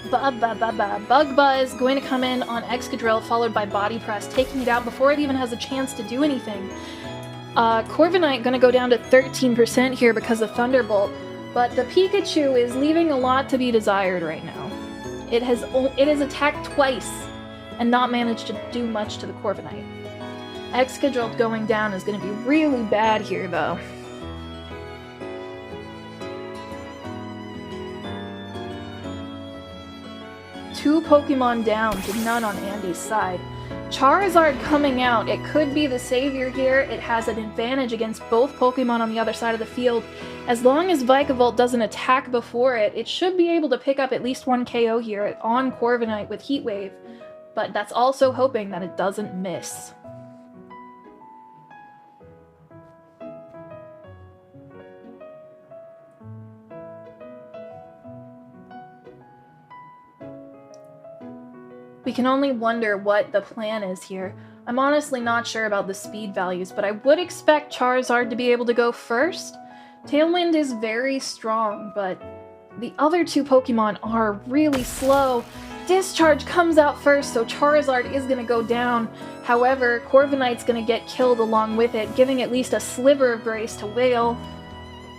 going to come in on Excadrill, followed by Body Press, taking it out before it even has a chance to do anything. Corviknight gonna go down to 13% here because of Thunderbolt, but the Pikachu is leaving a lot to be desired right now. It has attacked twice and not managed to do much to the Corviknight. Excadrill going down is gonna be really bad here though. Two Pokemon down to none on Andy's side. Charizard coming out. It could be the savior here. It has an advantage against both Pokemon on the other side of the field. As long as Vikavolt doesn't attack before it, it should be able to pick up at least 1 KO here on Corviknight with Heat Wave. But that's also hoping that it doesn't miss. We can only wonder what the plan is here. I'm honestly not sure about the speed values, but I would expect Charizard to be able to go first. Tailwind is very strong, but the other two Pokemon are really slow. Discharge comes out first, so Charizard is going to go down. However, Corviknight's going to get killed along with it, giving at least a sliver of grace to Whale.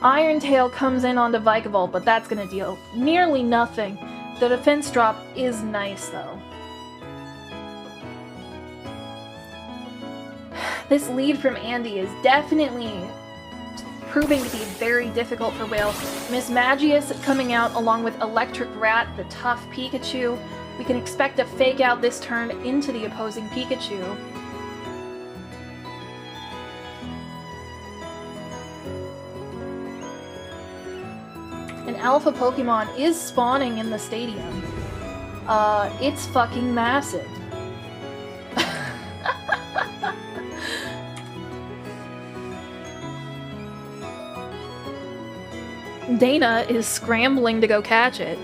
Iron Tail comes in onto Vikavolt, but that's going to deal nearly nothing. The defense drop is nice, though. This lead from Andy is definitely proving to be very difficult for Whale. Mismagius coming out along with Electric Rat, the tough Pikachu. We can expect a fake out this turn into the opposing Pikachu. An alpha Pokemon is spawning in the stadium. It's fucking massive. Dana is scrambling to go catch it,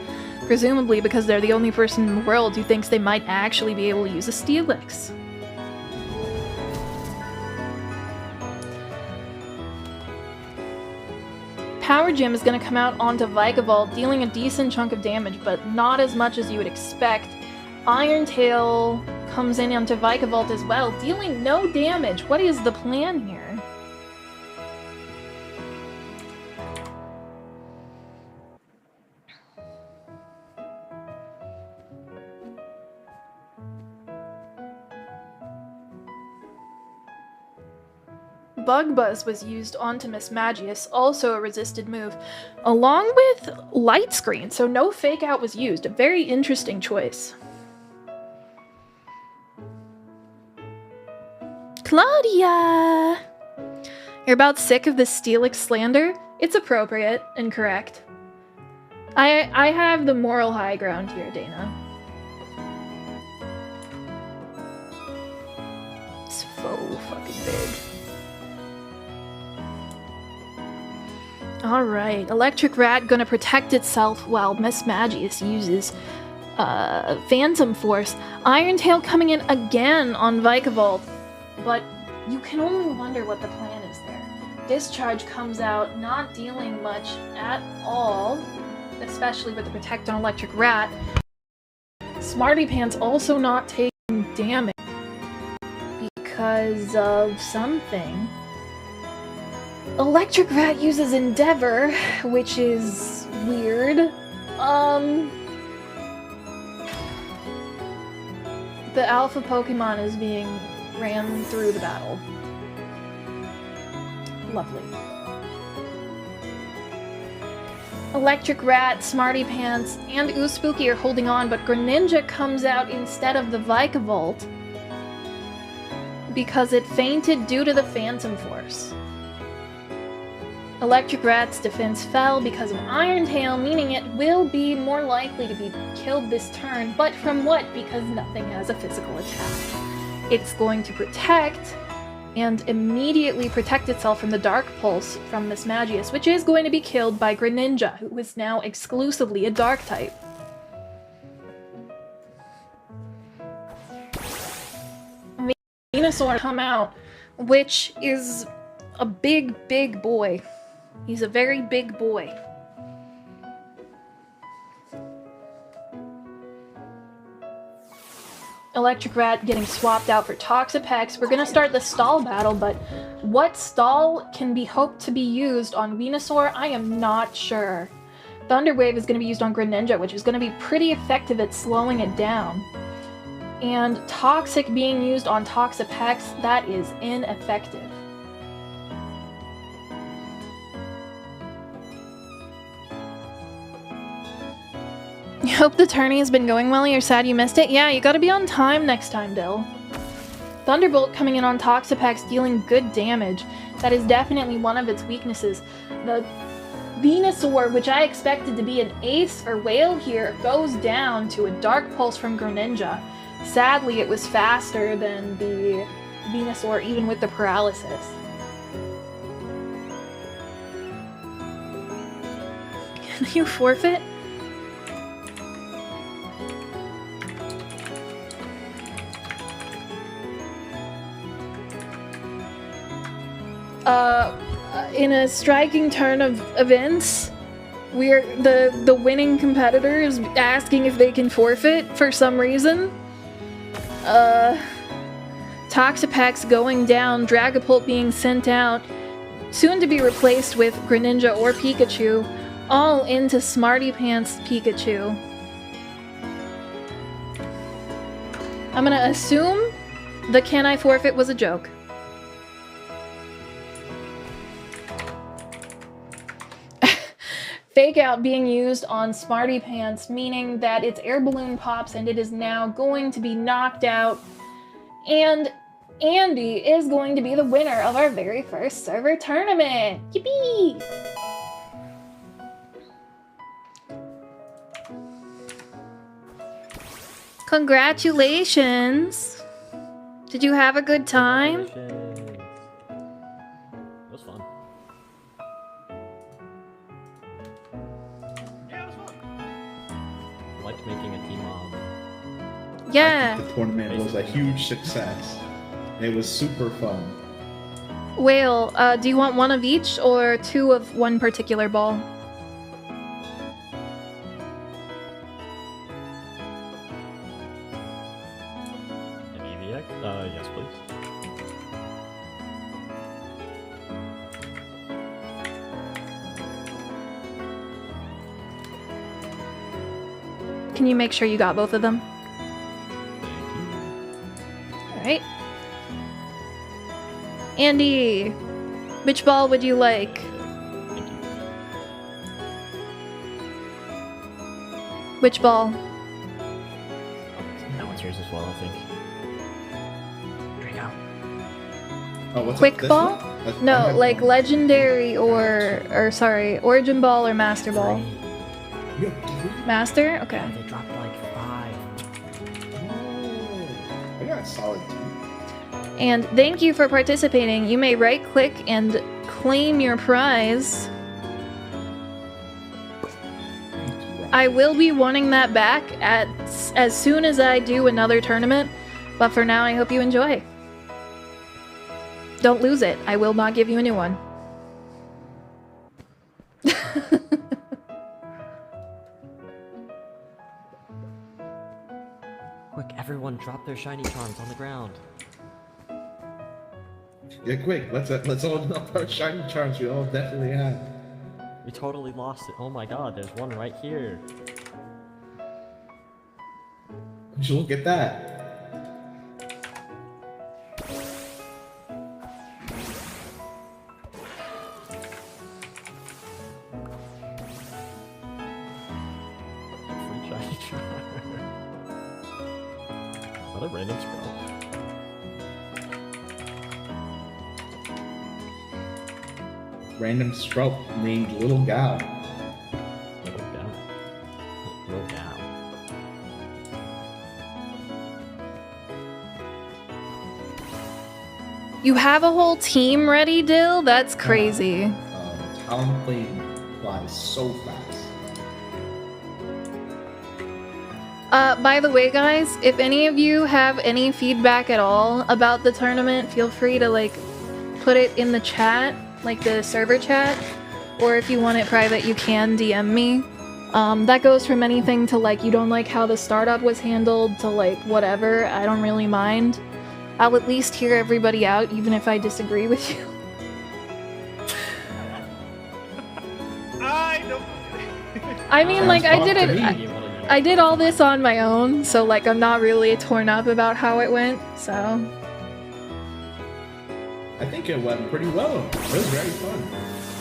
presumably because they're the only person in the world who thinks they might actually be able to use a Steelix. Power Gem is going to come out onto Vikavolt, dealing a decent chunk of damage, but not as much as you would expect. Iron Tail comes in onto Vikavolt as well, dealing no damage. What is the plan here? Bug Buzz was used onto Mismagius, also a resisted move, along with Light Screen, so no fake out was used. A very interesting choice. Claudia! You're about sick of the Steelix slander? It's appropriate and correct. I have the moral high ground here, Dana. It's so fucking big. Alright, Electric Rat gonna protect itself while Mismagius uses Phantom Force. Iron Tail coming in again on Vikavolt, but you can only wonder what the plan is there. Discharge comes out, not dealing much at all, especially with the Protect on Electric Rat. Smarty Pants also not taking damage because of something. Electric Rat uses Endeavor, which is weird. The alpha Pokemon is being ran through the battle. Lovely. Electric Rat, Smarty Pants, and Spooky are holding on, but Greninja comes out instead of the Vikavolt because it fainted due to the Phantom Force. Electric Rat's defense fell because of Iron Tail, meaning it will be more likely to be killed this turn, but from what? Because nothing has a physical attack. It's going to protect and immediately protect itself from the Dark Pulse from Mismagius, which is going to be killed by Greninja, who is now exclusively a Dark type. Venusaur come out, which is a big, big boy. He's a very big boy. Electric Rat getting swapped out for Toxapex. We're gonna start the stall battle, but what stall can be hoped to be used on Venusaur? I am not sure. Thunder Wave is gonna be used on Greninja, which is gonna be pretty effective at slowing it down. And Toxic being used on Toxapex, that is ineffective. You hope the tourney has been going well. You're sad you missed it? Yeah, you gotta be on time next time, Dill. Thunderbolt coming in on Toxapex, dealing good damage. That is definitely one of its weaknesses. The Venusaur, which I expected to be an ace for Whale here, goes down to a Dark Pulse from Greninja. Sadly, it was faster than the Venusaur, even with the paralysis. Can you forfeit? in a striking turn of events, we're the winning competitor is asking if they can forfeit for some reason. Toxapex going down, Dragapult being sent out, soon to be replaced with Greninja or Pikachu, all into Smarty Pants Pikachu. I'm gonna assume the "can I forfeit" was a joke. Fake out being used on Smarty Pants, meaning that its air balloon pops and it is now going to be knocked out. And Andy is going to be the winner of our very first server tournament. Yippee! Congratulations! Did you have a good time? It was fun. I liked making a team of. Yeah. The tournament was a huge success. It was super fun. Whale, do you want one of each or two of one particular ball? An EVX? Yes, please. Can you make sure you got both of them? Alright. Andy, which ball would you like? Thank you. Which ball? That one's yours as well, I think. Draco. Oh, what's Quick this ball? one? I No, have like one. legendary or sorry, origin ball or master ball? You have three? Master? Okay. They dropped like 5. Oh, I got solid 2. And thank you for participating. You may right click and claim your prize. I will be wanting that back as soon as I do another tournament, but for now I hope you enjoy. Don't lose it. I will not give you a new one. Quick, everyone drop their shiny charms on the ground. Yeah, quick. Let's all up our shiny charms. We all definitely have. We totally lost it. Oh my god, there's one right here. Would you look at that? Free shiny charm. Is that a random scroll? Random sprout named Little Gal. Little gal. Little gal. You have a whole team ready, Dill? That's crazy. Talonflame flies so fast. By the way, guys, if any of you have any feedback at all about the tournament, feel free to, like, put it in the chat, like the server chat, or if you want it private, you can DM me. That goes from anything to, like, you don't like how the startup was handled to, like, whatever. I don't really mind. I'll at least hear everybody out, even if I disagree with you. I mean, like, I did it. I did all this on my own, so like I'm not really torn up about how it went, so. I think it went pretty well. It was very fun.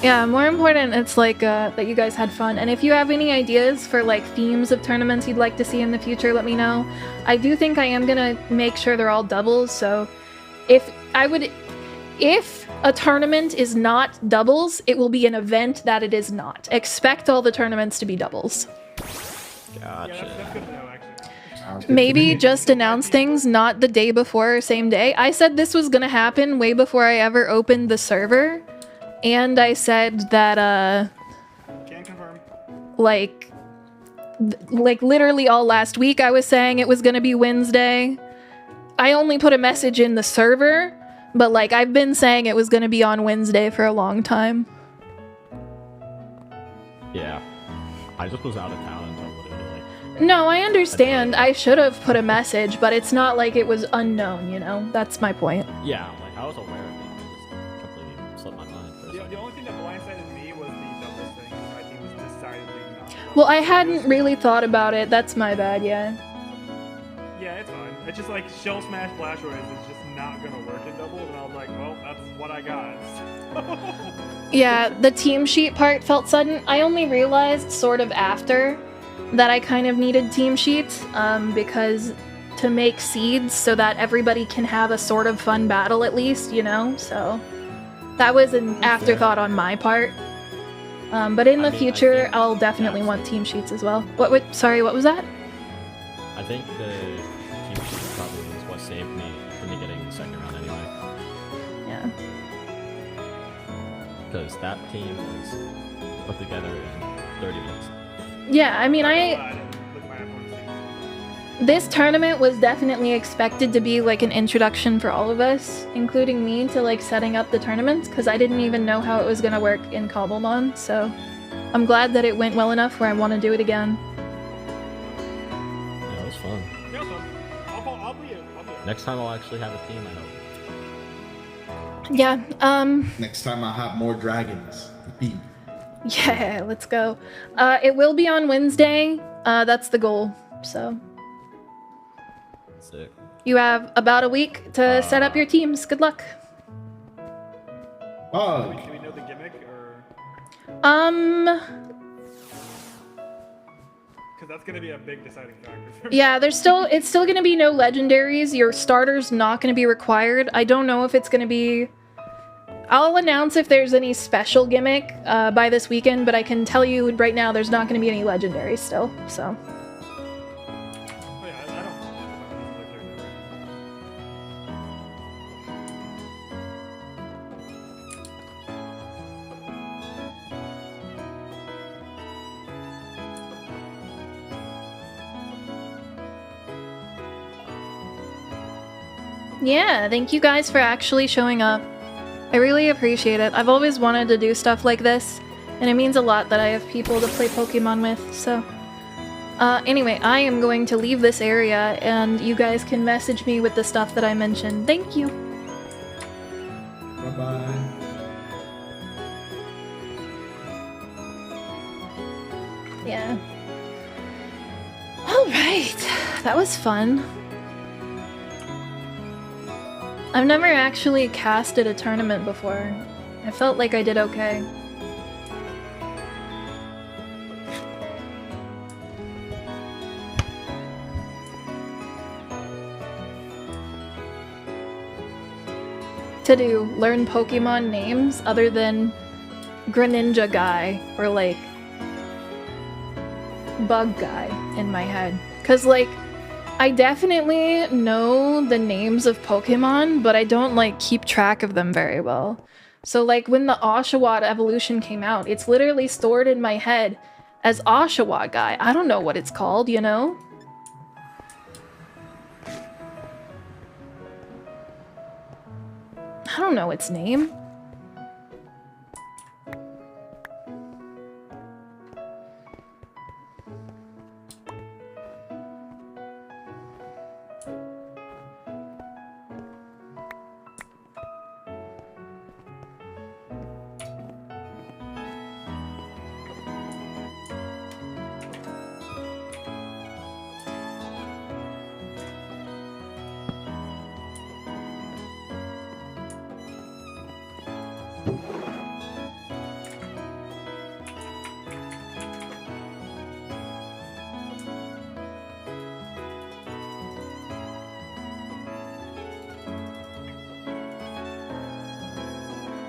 Yeah, more important, it's like that you guys had fun. And if you have any ideas for like themes of tournaments you'd like to see in the future, let me know. I do think I am gonna make sure they're all doubles, so if a tournament is not doubles, it will be an event that it is not. Expect all the tournaments to be doubles. Gotcha. Yeah, that's good to know, actually. Sounds good to Maybe me. just announce things not the day before or same day. I said this was gonna happen way before I ever opened the server. And I said that, Can confirm. like literally all last week I was saying it was gonna be Wednesday. I only put a message in the server But like I've been saying it was going to be on Wednesday for a long time. Yeah. I just was out of town until literally like... No, I understand. I should have put a message, but it's not like it was unknown, you know? That's my point. Yeah, like I was aware of it. It just completely slipped my mind for a second. The only thing that blindsided me was the doubles thing, because my team was decidedly not. Well, I hadn't really thought about it. That's my bad, yeah. Yeah, it's fine. It's just like Shell Smash Blastoise is just not gonna work in doubles, and I was like, well, that's what I got. Yeah, the team sheet part felt sudden. I only realized sort of after that I kind of needed team sheets, because to make seeds so that everybody can have a sort of fun battle at least, you know? So that was an afterthought on my part. But in the future, I'll definitely want team sheets as well. Sorry, what was that? I think the team sheet probably is what saved me from me getting the second round anyway. Yeah. Because that team was put together in 30 minutes. Yeah, I mean, Look at my opponent's team. this tournament was definitely expected to be like an introduction for all of us, including me, to like setting up the tournaments, because I didn't even know how it was going to work in Cobblemon, so I'm glad that it went well enough where I want to do it again. Yeah, it was fun. Yeah, so I'll be it. Next time I'll actually have a team, I hope. Yeah, Next time I'll have more dragons to beat. yeah, let's go. It will be on Wednesday. That's the goal, so Sick. you have about a week to set up your teams. Good luck. Oh, Do we know the gimmick, or because that's gonna be a big deciding factor for me. yeah, it's still gonna be no legendaries. Your starter's not gonna be required. I don't know if it's gonna be. I'll announce if there's any special gimmick by this weekend, but I can tell you right now there's not gonna be any legendaries still. So Oh, yeah, I don't. yeah, thank you guys for actually showing up. I really appreciate it. I've always wanted to do stuff like this, and it means a lot that I have people to play Pokemon with, so... anyway, I am going to leave this area, and you guys can message me with the stuff that I mentioned. Thank you! bye-bye. Yeah. Alright, that was fun. I've never actually casted a tournament before. I felt like I did okay. To do, learn Pokemon names other than Greninja guy or like Bug guy in my head. Cause like, I definitely know the names of Pokemon, but I don't like keep track of them very well. So like when the Oshawott evolution came out, it's literally stored in my head as Oshawott guy. I don't know what it's called, you know? I don't know its name.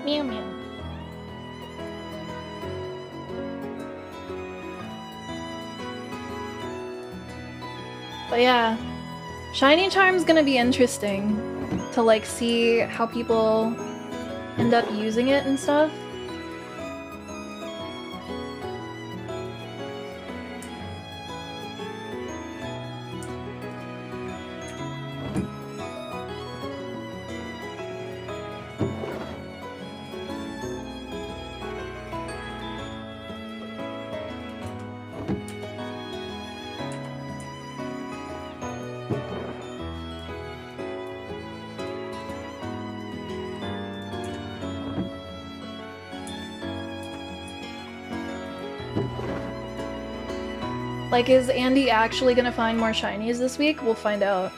Meow meow. But yeah, Shiny Charm's gonna be interesting to like see how people end up using it and stuff. Like, is Andy actually gonna find more shinies this week? We'll find out.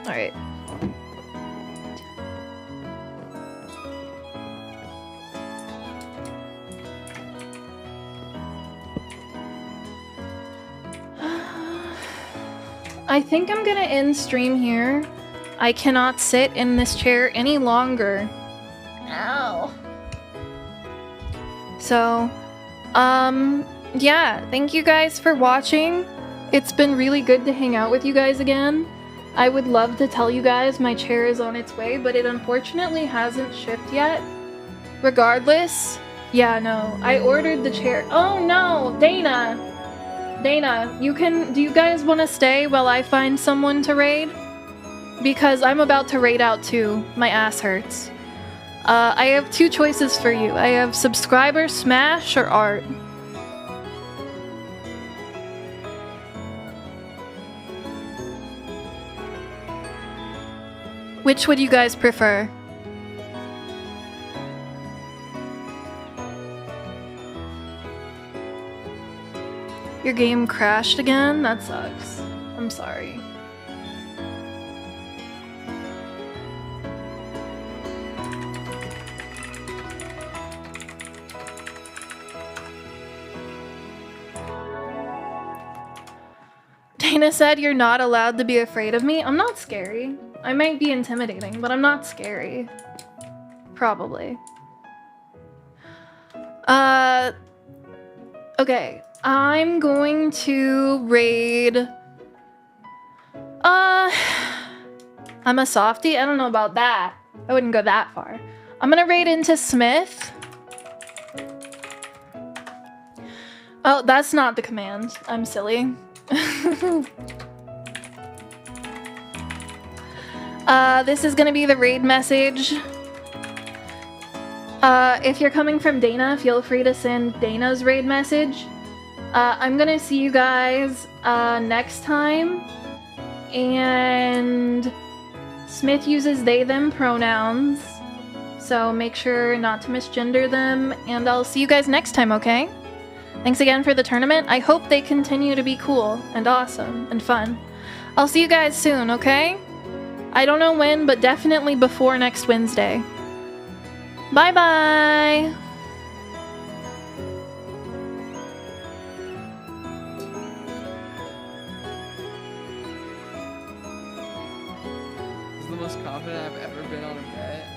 Alright. I think I'm gonna end stream here. I cannot sit in this chair any longer. Ow. So, yeah, thank you guys for watching. It's been really good to hang out with you guys again. I would love to tell you guys my chair is on its way, but it unfortunately hasn't shipped yet. Regardless, yeah, no, I ordered the chair. Oh no, Dana! Dana, do you guys want to stay while I find someone to raid? Because I'm about to raid out too. My ass hurts. I have two choices for you. I have subscriber smash or art. Which would you guys prefer? Your game crashed again? That sucks. I'm sorry. Dana said you're not allowed to be afraid of me. I'm not scary. I might be intimidating, but I'm not scary. Probably. Okay. I'm going to raid... I'm a softie? I don't know about that. I wouldn't go that far. I'm gonna raid into Smith. Oh, that's not the command. I'm silly. This is gonna be the raid message. If you're coming from Dana, feel free to send Dana's raid message. I'm gonna see you guys next time. And Smith uses they, them pronouns. So make sure not to misgender them. And I'll see you guys next time, okay? Thanks again for the tournament. I hope they continue to be cool and awesome and fun. I'll see you guys soon, okay? I don't know when, but definitely before next Wednesday. Bye-bye! This is the most confident I've ever been on a bet.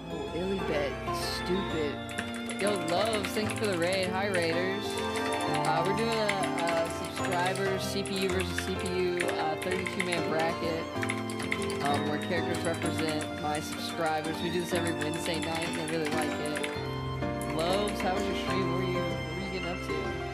Oh, Illybet, stupid. Yo, Loves, thanks for the raid. Hi, Raiders. We're doing a subscribers CPU versus CPU 32-man bracket where characters represent my subscribers. We do this every Wednesday night, and I really like it. Loves, how was your stream? What were you getting up to?